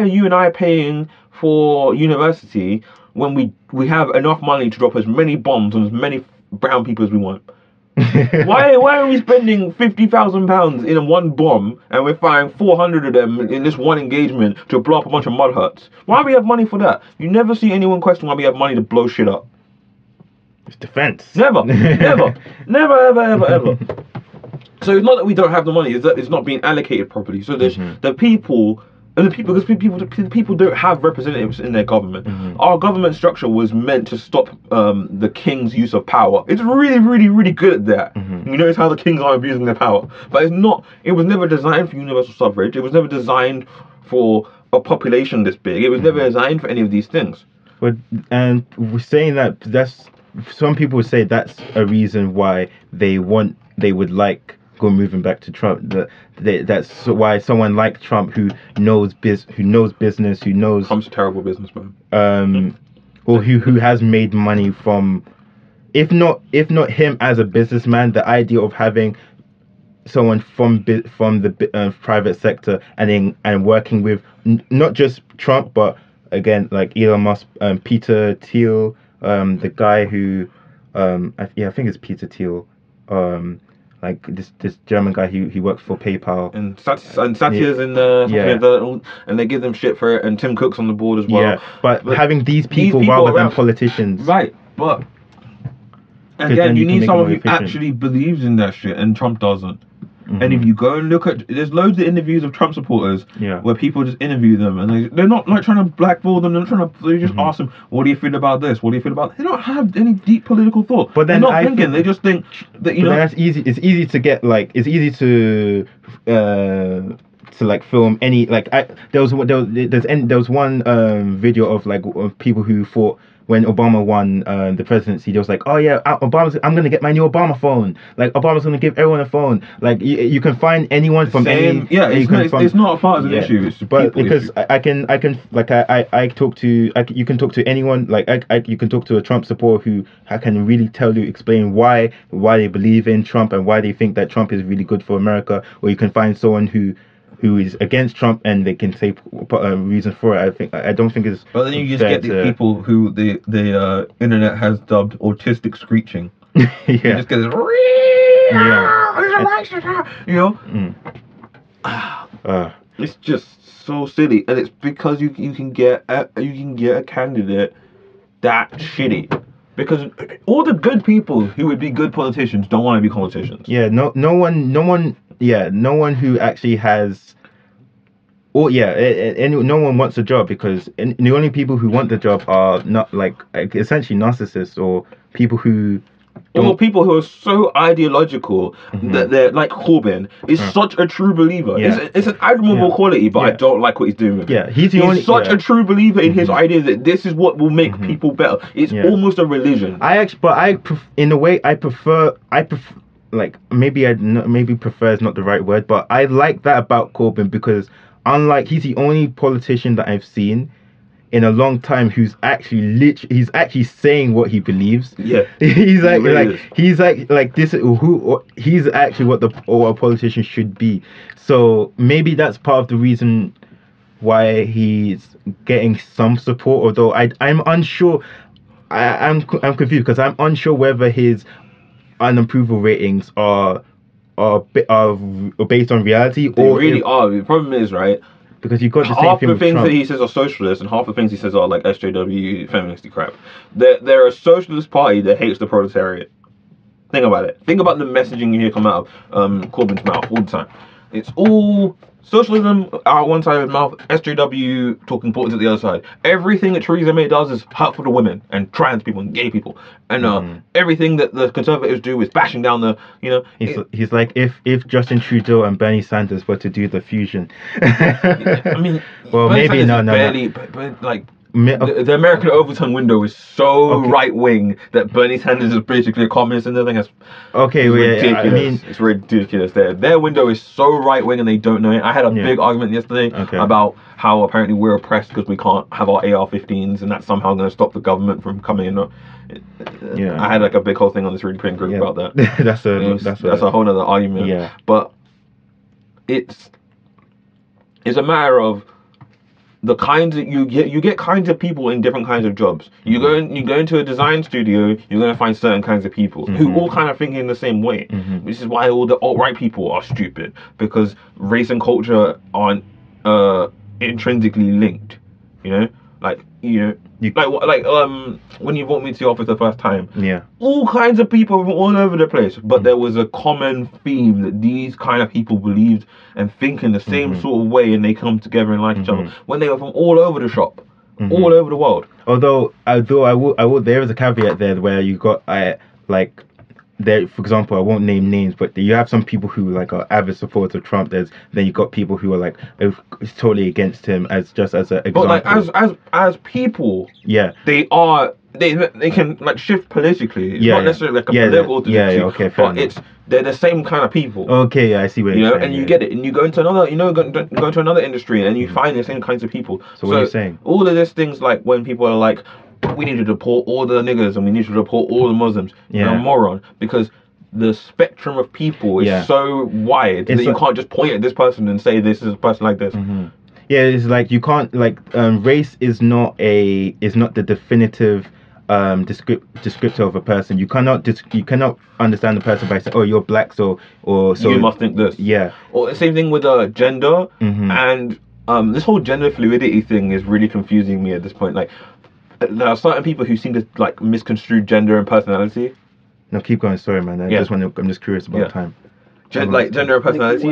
you and I paying for university when we have enough money to drop as many bombs on as many brown people as we want? Why are we spending £50,000 in one bomb, and we're firing 400 of them in this one engagement to blow up a bunch of mud huts? Why do we have money for that? You never see anyone question why we have money to blow shit up. It's defense. Never, ever. So it's not that we don't have the money; it's that it's not being allocated properly. So there's the people, because people don't have representatives in their government. Our government structure was meant to stop the king's use of power. It's really, really, really good at that. You notice how the kings are abusing their power, but it's not. It was never designed for universal suffrage. It was never designed for a population this big. It was never designed for any of these things. And we're saying that's some people say that's a reason why they would like go moving back to Trump. That's why someone like Trump who knows business, who knows Trump's a terrible businessman. or who has made money from, if not him as a businessman, the idea of having someone from the private sector and working with not just Trump, but again like Elon Musk, Peter Thiel, the guy who I think it's Peter Thiel, like this German guy he works for PayPal, And Satya's in the and they give them shit for it, and Tim Cook's on the board as well. Yeah, but having these people rather than politicians, right? But then again, you you can need make it someone more who efficient. actually believes in that shit, and Trump doesn't. Mm-hmm. And if you go and look at, there's loads of interviews of Trump supporters Yeah. where people just interview them, and they're not like trying to blackball them. They just ask them, "What do you feel about this? What do you feel about?" They don't have any deep political thought. But then they're not I thinking. think- They just think that But then that's easy. It's easy to get it's easy to like film any there was one video of people who thought when Obama won the presidency, they was like, oh yeah, I'm gonna get my new Obama phone. Like Obama's gonna give everyone a phone. Like you can find anyone from any. Yeah, it's not a partisan Yeah. issue. It's a But people because issue. I you can talk to anyone, you can talk to a Trump supporter who can really explain why they believe in Trump and why they think that Trump is really good for America, or you can find someone who is against Trump and they can say reason for it. I don't think it's. But then you just fair get these people who the internet has dubbed autistic screeching. You Yeah. just get this. You know, it's just so silly, and it's because you can get a candidate that shitty. Because all the good people who would be good politicians don't want to be politicians. Yeah, no one who actually has. No one wants a job because the only people who want the job are not essentially narcissists or people who. Or people who are so ideological that they're like Corbyn is such a true believer. Yeah. It's an admirable quality, but I don't like what he's doing with it. Yeah, he's such a true believer in his idea that this is what will make people better. It's almost a religion. In a way, I prefer like maybe prefer is not the right word, but I like that about Corbyn because he's the only politician that I've seen in a long time who's actually he's saying what he believes. Yeah. He's really he's he's actually what a politician should be. So maybe that's part of the reason why he's getting some support, although I'm unsure. I'm confused because I'm unsure whether his unapproval ratings are based on reality They really are. The problem is, right, because you've got the same half thing the with things Trump. that he says are socialist, and half the things he says are like SJW feministy crap. They're a socialist party that hates the proletariat. Think about it. Think about the messaging you hear come out of Corbyn's mouth all the time. It's all socialism out one side of his mouth, SJW talking politics at the other side. Everything that Theresa May does is hurtful to women and trans people and gay people, and everything that the Conservatives do is bashing down the. He's like if Justin Trudeau and Bernie Sanders were to do the fusion. I mean, well, Bernie maybe Sanders no. is barely, but like. The American overton window is so right wing that Bernie Sanders is basically a communist, and the thing is ridiculous. I mean, it's ridiculous. Their window is so right wing, and they don't know it. I had a big argument yesterday about how apparently we're oppressed because we can't have our AR-15s, and that's somehow going to stop the government from coming in. I had like a big whole thing on this really print group about that. that's a whole other argument. Yeah, but it's a matter of the kinds that you get kinds of people in different kinds of jobs. You go into a design studio, you're gonna find certain kinds of people who all kind of think in the same way. This is why all the alt-right people are stupid, because race and culture aren't intrinsically linked. When you brought me to the office the first time, all kinds of people from all over the place, but there was a common theme that these kind of people believed and think in the same sort of way, and they come together and like each other when they were from all over the shop, all over the world. Although I will, there is a caveat there where you got there, for example, I won't name names, but you have some people who are avid supporters of Trump. Then you got people who are totally against him as an example. But as people, yeah, they are they can like shift politically. It's Yeah, not yeah. necessarily like a Yeah, political orthodoxy, okay, fair but enough. they're the same kind of people. Okay, yeah, I see where You you're know, saying. and you yeah. get it, and you go into another, go into another industry, and you find the same kinds of people. So what are you saying? All of these things, like when people are like, we need to deport all the niggers and we need to deport all the Muslims. You're Yeah. a moron, because the spectrum of people is Yeah. so wide that you like- can't just point at this person and say this is a person like this. Yeah, it's like you can't like race is not the definitive descriptor of a person. You cannot understand the person by saying, oh, you're black, so You must think this. Yeah. Or the same thing with gender and this whole gender fluidity thing is really confusing me at this point. Like, there are certain people who seem to like misconstrue gender and personality. No, keep going. Sorry, man. I'm just curious about time. Like gender and personality.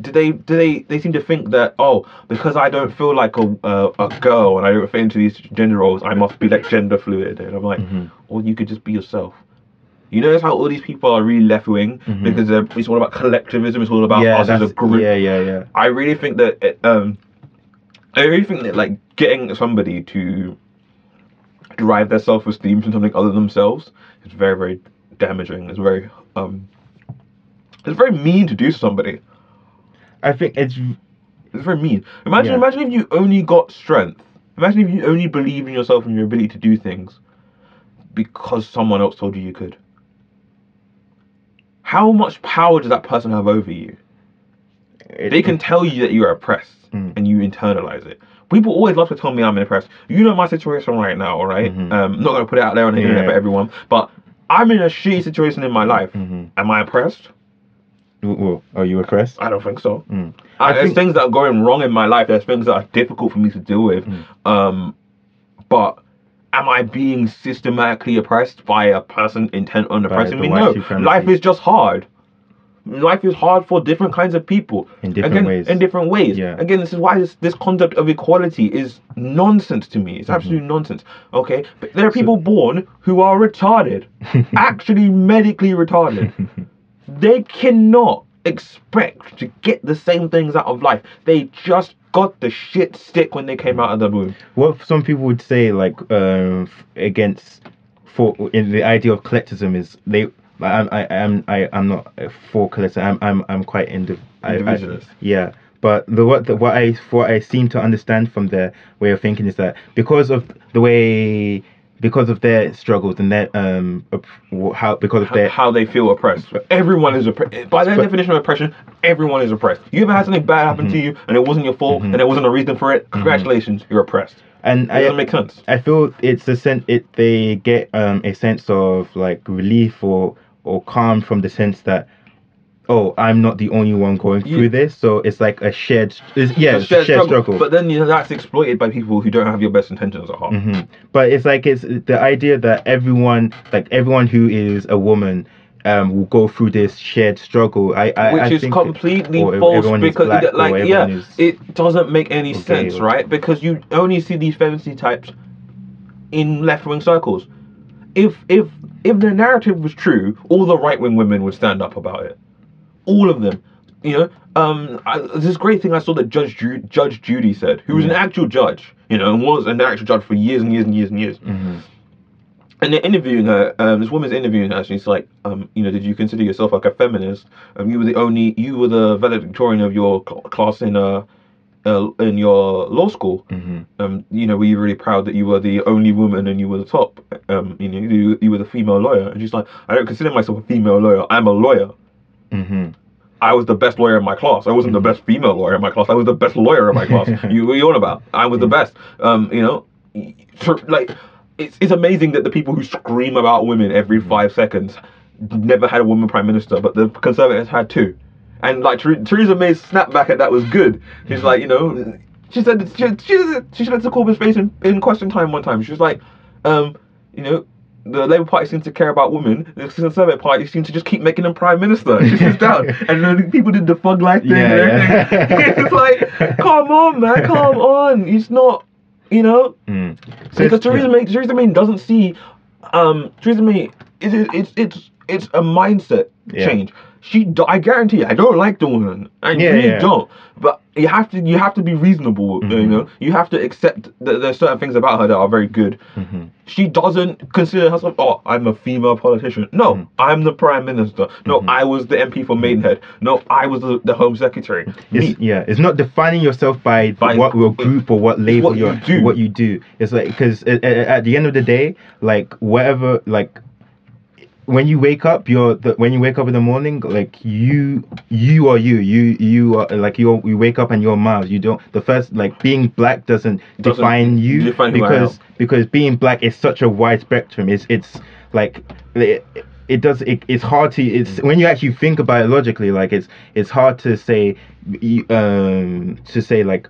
They seem to think that, oh, because I don't feel like a girl and I don't fit into these gender roles, I must be like gender fluid. And I'm like, or you could just be yourself. You notice how all these people are really left wing because it's all about collectivism. It's all about us as a group. Yeah. I really think that like getting somebody to derive their self-esteem from something other than themselves is very, very damaging. It's very mean to do to somebody. I think it's very mean. Imagine if you only got strength. Imagine if you only believe in yourself and your ability to do things because someone else told you could. How much power does that person have over you? They can tell you that you're oppressed and you internalize it. People always love to tell me I'm oppressed. You know my situation right now, all right? I'm not going to put it out there on the internet for everyone, but I'm in a shitty situation in my life. Am I oppressed? Well, are you oppressed? I don't think so. There's things that are going wrong in my life. There's things that are difficult for me to deal with. But am I being systematically oppressed by a person intent on oppressing me? No. Life is just hard. Life is hard for different kinds of people. In different ways. Yeah. Again, this is why this concept of equality is nonsense to me. It's absolute nonsense. Okay? But there are people born who are retarded. Actually medically retarded. They cannot expect to get the same things out of life. They just got the shit stick when they came out of the womb. What some people would say, like, in the idea of collectivism is I'm not for collectivism. I'm quite individualist. Yeah, but what I seem to understand from their way of thinking is that because of their struggles and their how they feel oppressed. Everyone is oppressed. By their definition of oppression, everyone is oppressed. You ever had something bad happen to you and it wasn't your fault and there wasn't a reason for it? Congratulations, you're oppressed. And it doesn't make sense. I feel it's they get a sense of like relief or calm from the sense that, oh, I'm not the only one going through this, so it's like a shared struggle. But then that's exploited by people who don't have your best intentions at heart. But it's like it's the idea that everyone who is a woman will go through this shared struggle. Which is completely false because it doesn't make any sense, right? Because you only see these feminist types in left-wing circles. If the narrative was true, all the right-wing women would stand up about it. All of them. You know, this great thing I saw that Judge Judy said, who was an actual judge, you know, and was an actual judge for years and years and years and years. And they're interviewing her. This woman's interviewing her. She's like, you know, did you consider yourself like a feminist? You were the valedictorian of your class in your law school. You know, were you really proud that you were the only woman and you were the top? You know, you were the female lawyer. And she's like, I don't consider myself a female lawyer. I'm a lawyer. I was the best lawyer in my class. I wasn't the best female lawyer in my class. I was the best lawyer in my class. What are you on about? I was the best. You know, like. It's amazing that the people who scream about women every 5 seconds never had a woman prime minister, but the Conservatives had two. And like Theresa May's snapback at that was good. She's like, you know, she said she said to Corbyn's face in question time one time. She was like, you know, the Labour Party seems to care about women. The Conservative Party seems to just keep making them prime minister. She sits down, and then people did the fug life thing and everything. It's like, come on, man, come on. It's not. You know, because Theresa May doesn't see. Theresa May, it's a mindset change. I guarantee you, I don't like the woman. I really don't. But you have to be reasonable. You know, you have to accept that there's certain things about her that are very good. She doesn't consider herself, oh, I'm a female politician. No, I'm the prime minister. No, I was the MP for Maidenhead. No, I was the Home Secretary. It's not defining yourself by what your group or what label what you do. It's like, because at the end of the day, like whatever, like when you wake up, when you wake up in the morning, like you are you are like you wake up and you're Miles. You don't, the first, like, being black doesn't define you, because being black is such a wide spectrum. It's like it's hard to, it's when you actually think about it logically, like it's hard to say like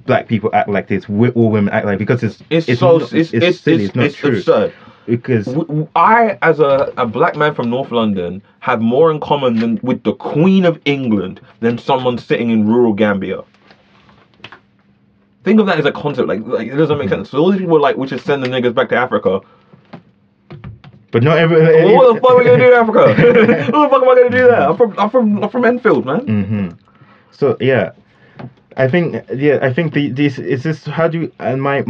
black people act like this, all women act like, because it's silly, it's not true. Absurd. Because I, as a black man from North London, have more in common with the Queen of England than someone sitting in rural Gambia. Think of that as a concept. Like it doesn't make sense. So all these people are like, we should send the niggas back to Africa. But not every. What the fuck are we gonna do in Africa? What the fuck am I gonna do there? I'm from Enfield, man. So yeah. I think this is just, how do you, and my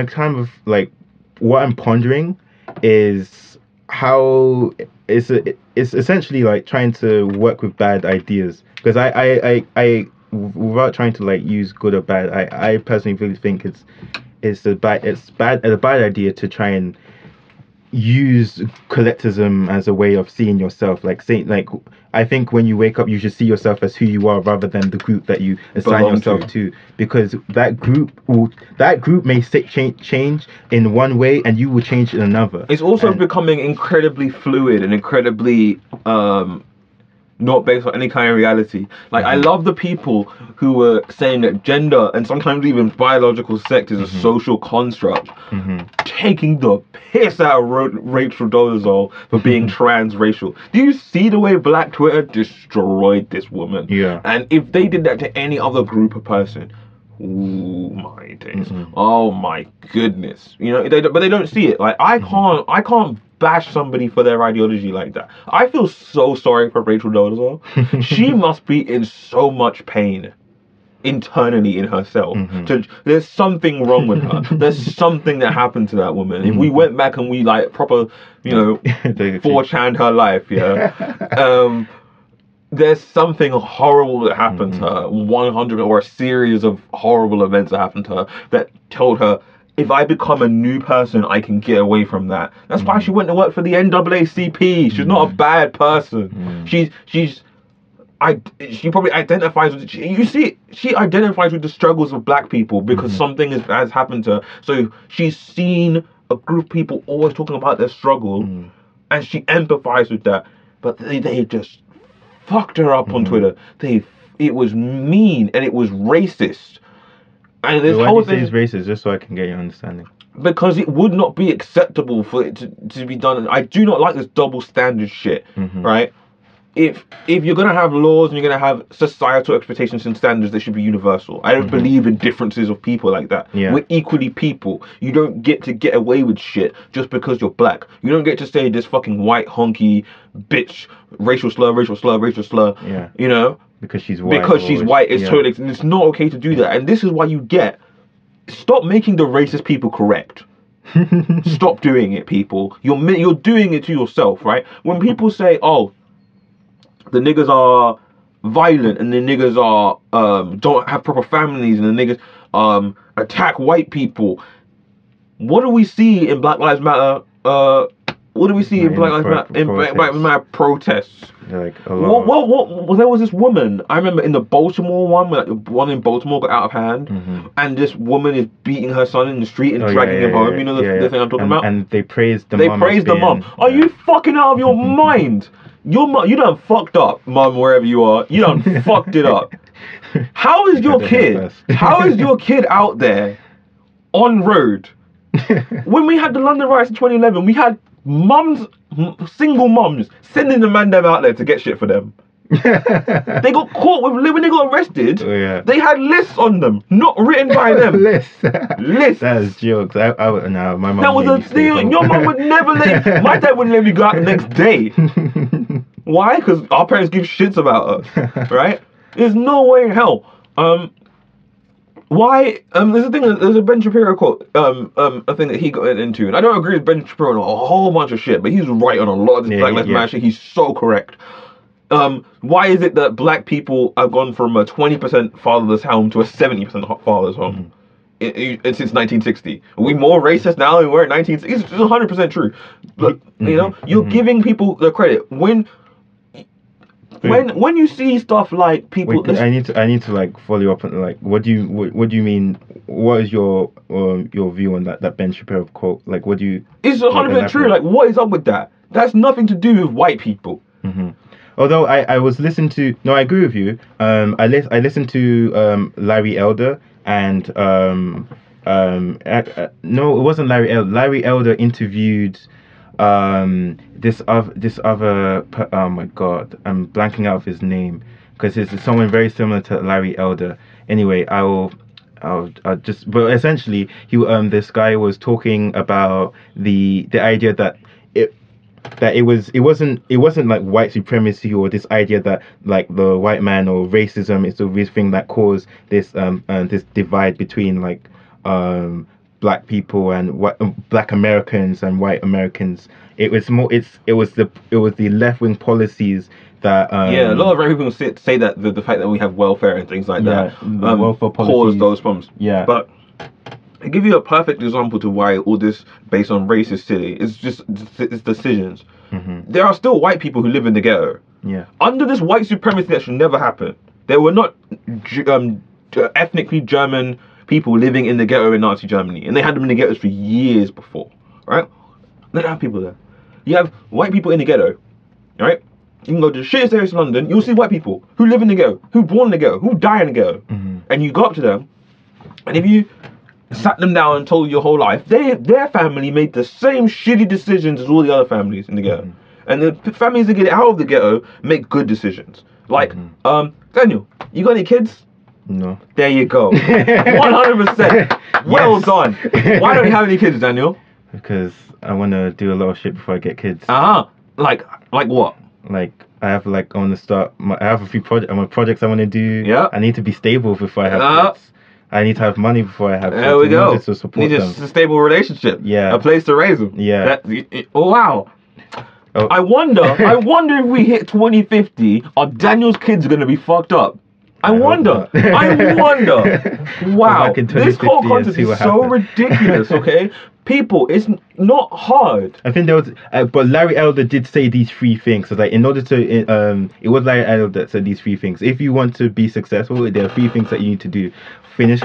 kind of, like, what I'm pondering is how it's essentially like trying to work with bad ideas, because I without trying to like use good or bad, I personally really think it's a bad idea to try and use collectivism as a way of seeing yourself, like saying, like, I think when you wake up you should see yourself as who you are rather than the group that you assign yourself to, because that group may change in one way and you will change in another. It's also becoming incredibly fluid and incredibly not based on any kind of reality. Like, I love the people who were saying that gender and sometimes even biological sex is a social construct, taking the piss out of Rachel Dolezal for being transracial. Do you see the way Black Twitter destroyed this woman? Yeah. And if they did that to any other group of person, oh my days, oh my goodness, you know, but they don't see it. Like, I can't bash somebody for their ideology like that. I feel so sorry for Rachel Dolezal. She must be in so much pain internally in herself. There's something wrong with her. There's something that happened to that woman. If we went back and we like proper, you know, 4chan'd her life, there's something horrible that happened to her, 100, or a series of horrible events that happened to her that told her, if I become a new person, I can get away from that. That's why she went to work for the NAACP. She's not a bad person. She probably identifies with, you see, she identifies with the struggles of Black people because something has happened to her. So she's seen a group of people always talking about their struggle, and she empathized with that. But they just fucked her up on Twitter. It was mean and it was racist. And this whole thing is racist, just so I can get your understanding. Because it would not be acceptable for it to be done. I do not like this double standard shit, right? If you're gonna have laws and you're gonna have societal expectations and standards, they should be universal. I don't believe in differences of people like that. We're equally people. You don't get to get away with shit just because you're Black. You don't get to say this fucking white honky bitch racial slur. Yeah. You know. Because she's white. It's totally, and it's not okay to do that. And this is why stop making the racist people correct. Stop doing it, people. You're doing it to yourself, right? When people say, oh, the niggas are violent and the niggas are don't have proper families and the niggas attack white people, what do we see in Black Lives Matter? What do we see in Black Lives Matter protests? Like a lot. What? There was this woman, I remember in the Baltimore one, where like, one in Baltimore got out of hand, and this woman is beating her son in the street and dragging him home. You know the thing I'm talking about? And they praised the mom. Are you fucking out of your mind? Your mom, you done fucked up, mum, wherever you are. You done fucked it up. How is your kid? How is your kid out there on road? When we had the London riots in 2011, we had single mums sending the man them out there to get shit for them. They got caught when they got arrested. They had lists on them, not written by them. Lists. That's jokes. My mum. That was your mum would never let. My dad wouldn't let me go out the next day. Why? Because our parents give shits about us, right? There's no way in hell. Why? There's a thing. There's a Ben Shapiro quote. A thing that he got into, and I don't agree with Ben Shapiro on a whole bunch of shit, but he's right on a lot of this Black Lives Matter shit. He's so correct. Why is it that black people have gone from a 20% fatherless home to a 70% fatherless home? Since 1960. Are we more racist now than we were in 1960? It's 100% true. But, you know, you're giving people the credit. When you see stuff like people... Wait, I need to like follow you up on like, what do you mean? What is your view on that Ben Shapiro quote? Like, what do you... It's 100% true. Like, what is up with that? That's nothing to do with white people. Mm-hmm. Although I was listening to... No, I agree with you. I listened to Larry Elder and... no, it wasn't Larry Elder. Larry Elder interviewed this other... Oh my God. I'm blanking out of his name. Because it's someone very similar to Larry Elder. Anyway, I'll just... But essentially, this guy was talking about the idea that it wasn't like white supremacy or this idea that like the white man or racism is the real thing that caused this this divide between like black people and black Americans and white Americans. It was the left wing policies that a lot of white people say that the fact that we have welfare and things like that welfare cause those problems. Yeah, but I give you a perfect example to why all this based on race is silly. It's decisions. Mm-hmm. There are still white people who live in the ghetto. Yeah. Under this white supremacy that should never happen. There were not ethnically German people living in the ghetto in Nazi Germany, and they had them in the ghettos for years before, right? They don't have people there. You have white people in the ghetto, right? You can go to the shittest areas in London, you'll see white people who live in the ghetto, who born in the ghetto, who die in the ghetto. Mm-hmm. And you go up to them, and if you sat them down and told you your whole life, their family made the same shitty decisions as all the other families in the ghetto. Mm-hmm. And the families that get out of the ghetto make good decisions. Like, Daniel, you got any kids? No. There you go. 100%. Well done. Why don't you have any kids, Daniel? Because I want to do a lot of shit before I get kids. Like what? Like, I have I want to start, I have a few projects I want to do. Yeah. I need to be stable before I have kids. I need to have money before I have kids. There we go. To support need them. a stable relationship. Yeah. A place to raise them. Yeah. Oh, wow. Oh. I wonder if we hit 2050, are Daniel's kids going to be fucked up? I wonder. Wow. This whole concept is so ridiculous, okay? People, it's not hard. I think there was, but Larry Elder did say these three things. So like, in order to, it was Larry Elder that said these three things. If you want to be successful, there are three things that you need to do: finish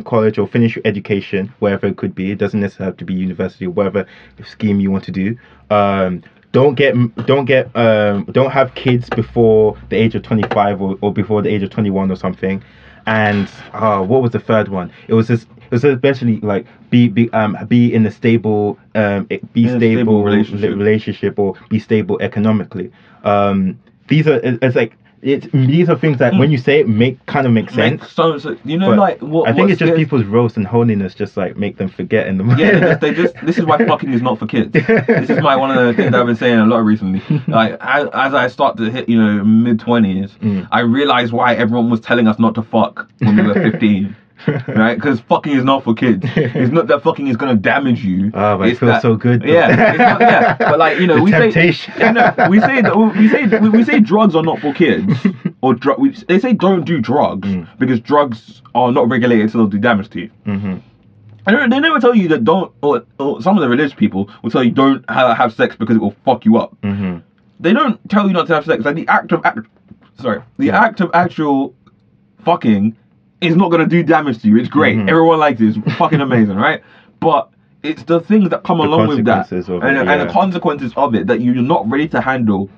college or finish your education, wherever it could be. It doesn't necessarily have to be university or whatever scheme you want to do. Don't have kids before the age of 25 or before the age of 21 or something. And what was the third one? It was especially like be in a stable stable relationship or be stable economically. These are things that when you say it make sense. So you know, like what I think it's just people's roast and holiness just like make them forget in the moment. Yeah, this is why fucking is not for kids. This is one of the things I've been saying a lot recently. Like as I start to hit mid-20s, I realized why everyone was telling us not to fuck when we were 15. Right, because fucking is not for kids. It's not that fucking is gonna damage you. Oh, but it feels so good. Though. Yeah, it's not, yeah. But like we say drugs are not for kids, or they say don't do drugs because drugs are not regulated, so they'll do damage to you. Mm-hmm. And they never tell you that don't, or some of the religious people will tell you don't have sex because it will fuck you up. Mm-hmm. They don't tell you not to have sex. Like the act of actual fucking is not going to do damage to you. It's great. Mm-hmm. Everyone likes it. It's fucking amazing, right? But it's the things that come along with that and the consequences of it that you're not ready to handle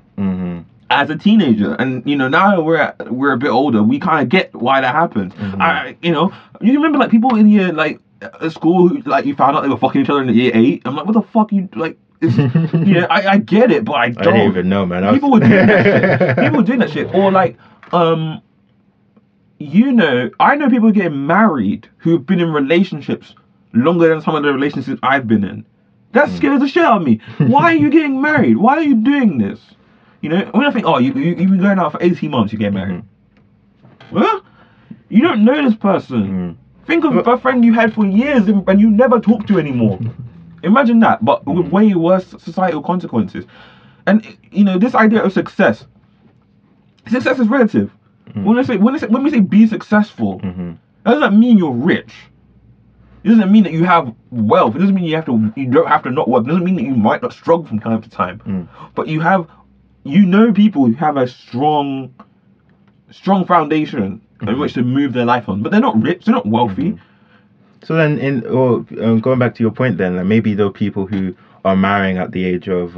as a teenager. And now we're a bit older, we kind of get why that happened. You remember like people in year at school who like you found out they were fucking each other in year 8. I'm like, what the fuck you like? I get it, but I don't. I didn't even know, man. People were doing that shit. People were doing that shit, or like I know people getting married who've been in relationships longer than some of the relationships I've been in. That scares the shit out of me. Why are you getting married? Why are you doing this? You know, when I think, oh, you've been going out for 18 months, you get married. Well, you don't know this person. Think of a friend you had for years and you never talk to anymore. Imagine that, but with way worse societal consequences. And you know, this idea of success is relative. When we say be successful, that doesn't mean you're rich. It doesn't mean that you have wealth. It doesn't mean you don't have to not work. It doesn't mean that you might not struggle from time to time. But you know people who have a strong foundation in which to move their life on. But they're not rich, they're not wealthy. So then, going back to your point, then like maybe there are people who are marrying at the age of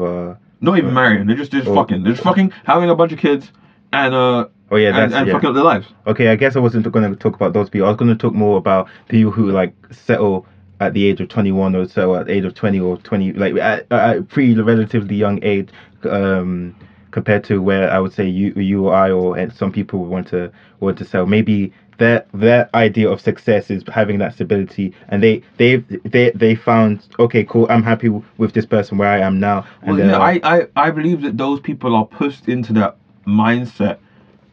not even marrying. They're just fucking. They're just fucking having a bunch of kids and fucking up their lives. Okay, I guess I wasn't going to talk about those people. I was going to talk more about people who like settle at the age of 21 or settle at the age of 20 or 20, like at a pretty relatively young age, compared to where I would say you or I or some people would want to settle. Maybe their idea of success is having that stability, and they found, okay, cool, I'm happy with this person where I am now. And I believe that those people are pushed into that mindset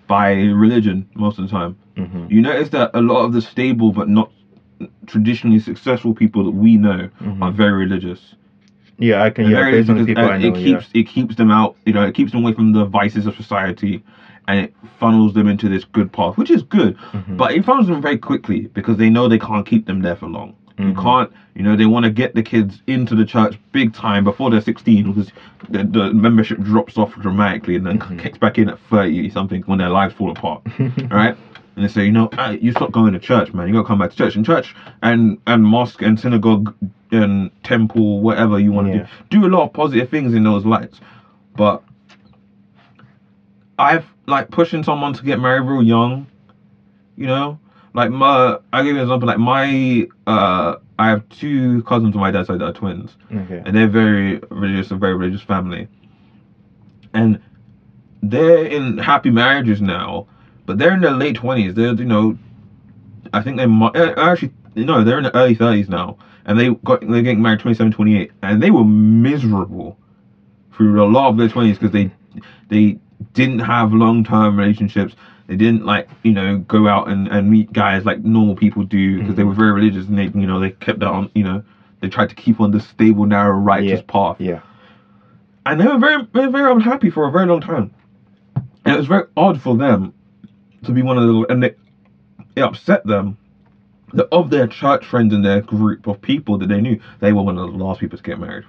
by religion most of the time. You notice that a lot of the stable but not traditionally successful people that we know are very religious. Yeah, I can. Yeah, based on the people I know, it keeps them out. You know, it keeps them away from the vices of society, and it funnels them into this good path, which is good. But it funnels them very quickly because they know they can't keep them there for long. You can't. You know, they want to get the kids into the church big time before they're 16 because the membership drops off dramatically and then kicks back in at 30 something when their lives fall apart. Right? And they say, you know, you stop going to church, man. You gotta come back to church. And church and mosque and synagogue and temple, whatever you want to do a lot of positive things in those lights. But I've like pushing someone to get married real young, you know, like I give you an example, like I have two cousins on my dad's side that are twins, and they're very religious, a very religious family, and they're in happy marriages now, but they're in their late 20s. They're, you know, I think they might actually, no, they're in the early 30s now. And they're getting married 27, 28, and they were miserable through a lot of their 20s because they didn't have long-term relationships. They didn't, like, you know, go out and meet guys like normal people do because they were very religious, and they kept that on, you know, they tried to keep on the stable, narrow, righteous path. Yeah. And they were very unhappy for a very long time. And it was very odd for them to be one of the, and it upset them. Of their church friends and their group of people that they knew, they were one of the last people to get married.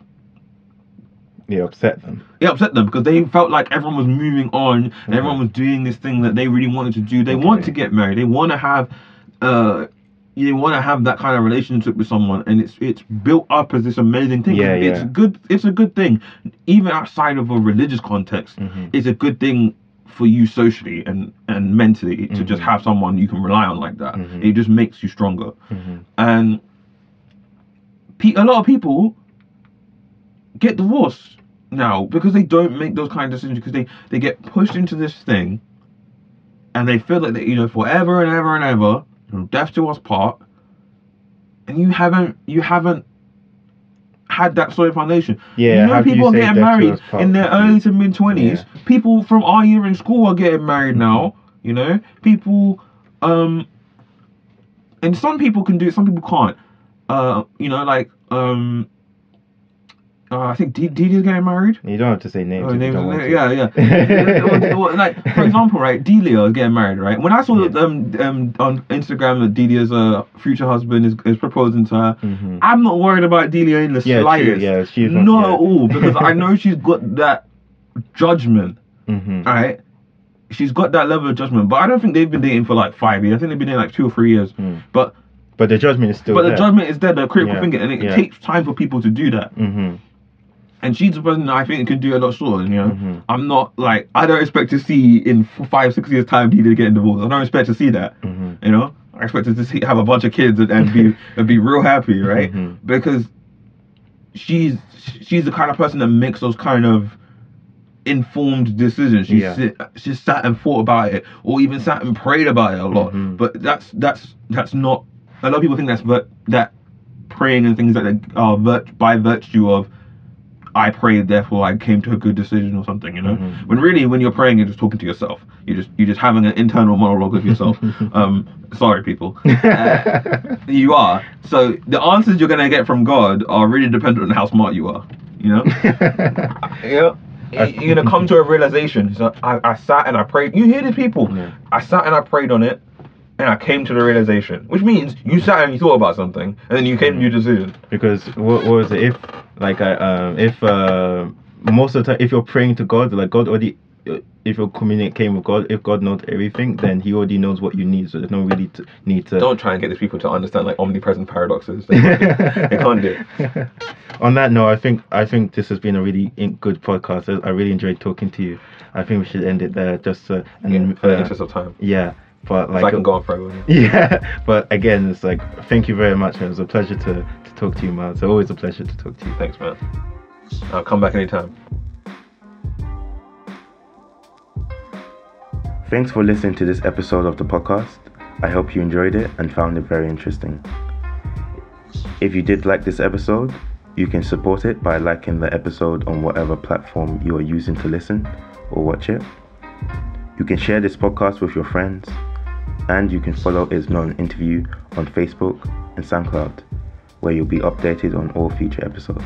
It upset them. It upset them because they felt like everyone was moving on and everyone was doing this thing that they really wanted to do. They want to get married. They want to have, that kind of relationship with someone, and it's built up as this amazing thing. It's a good thing, even outside of a religious context. It's a good thing for you socially and mentally to just have someone you can rely on like that. It just makes you stronger. And a lot of people get divorced now because they don't make those kind of decisions, because they get pushed into this thing and they feel like, you know, forever and ever and ever, you know, death to us part, and you haven't had that solid foundation. You know, people are getting married in their early to mid 20s. People from our year in school are getting married now. You know, people, and some people can do it, some people can't. You know, like I think Delia's getting married. You don't have to say names. Yeah. Like, for example, right, Delia is getting married, right? When I saw on Instagram that Delia's future husband is proposing to her, I'm not worried about Delia in the slightest. She's not at all, because I know she's got that judgment, right? She's got that level of judgment, but I don't think they've been dating for like 5 years. I think they've been dating like 2 or 3 years. But the judgment is still there. But the judgment is there, the critical thinking, and it takes time for people to do that. And she's the person that I think can do a lot shorter, you know. I'm not like, I don't expect to see in 5-6 years time Delia getting divorced. I don't expect to see that, you know. I expect her to have a bunch of kids and be real happy, right? Because she's the kind of person that makes those kind of informed decisions. She's sat and thought about it, or even sat and prayed about it a lot. But that's not. A lot of people think that praying and things like that are by virtue of I prayed, therefore I came to a good decision or something, you know. Mm-hmm. When really, when you're praying, you're just talking to yourself. You're just having an internal monologue with yourself. Sorry, people. You are. So the answers you're gonna get from God are really dependent on how smart you are. You know. Yeah. You're gonna come to a realization. So I sat and I prayed. You hear these people? Yeah. I sat and I prayed on it, and I came to the realization. Which means you sat and you thought about something, and then you came to your decision. Because what was it? If like if most of the time, if you're praying to God, like God already, if you're communicating with God, if God knows everything, then He already knows what you need. So there's no really need to. Don't try and get these people to understand like omnipresent paradoxes. They can't do it. On that note, I think this has been a really good podcast. I really enjoyed talking to you. I think we should end it there, just For the interest of time. Yeah, but like I can go on forever. Yeah, but again, it's like thank you very much. It was a pleasure to talk to you, man. It's always a pleasure to talk to you. Thanks, man. I'll come back anytime. Thanks for listening to this episode of the podcast. I hope you enjoyed it and found it very interesting. If you did like this episode, you can support it by liking the episode on whatever platform you are using to listen or watch it. You can share this podcast with your friends, and you can follow Ismail Interview on Facebook and Soundcloud, where you'll be updated on all future episodes.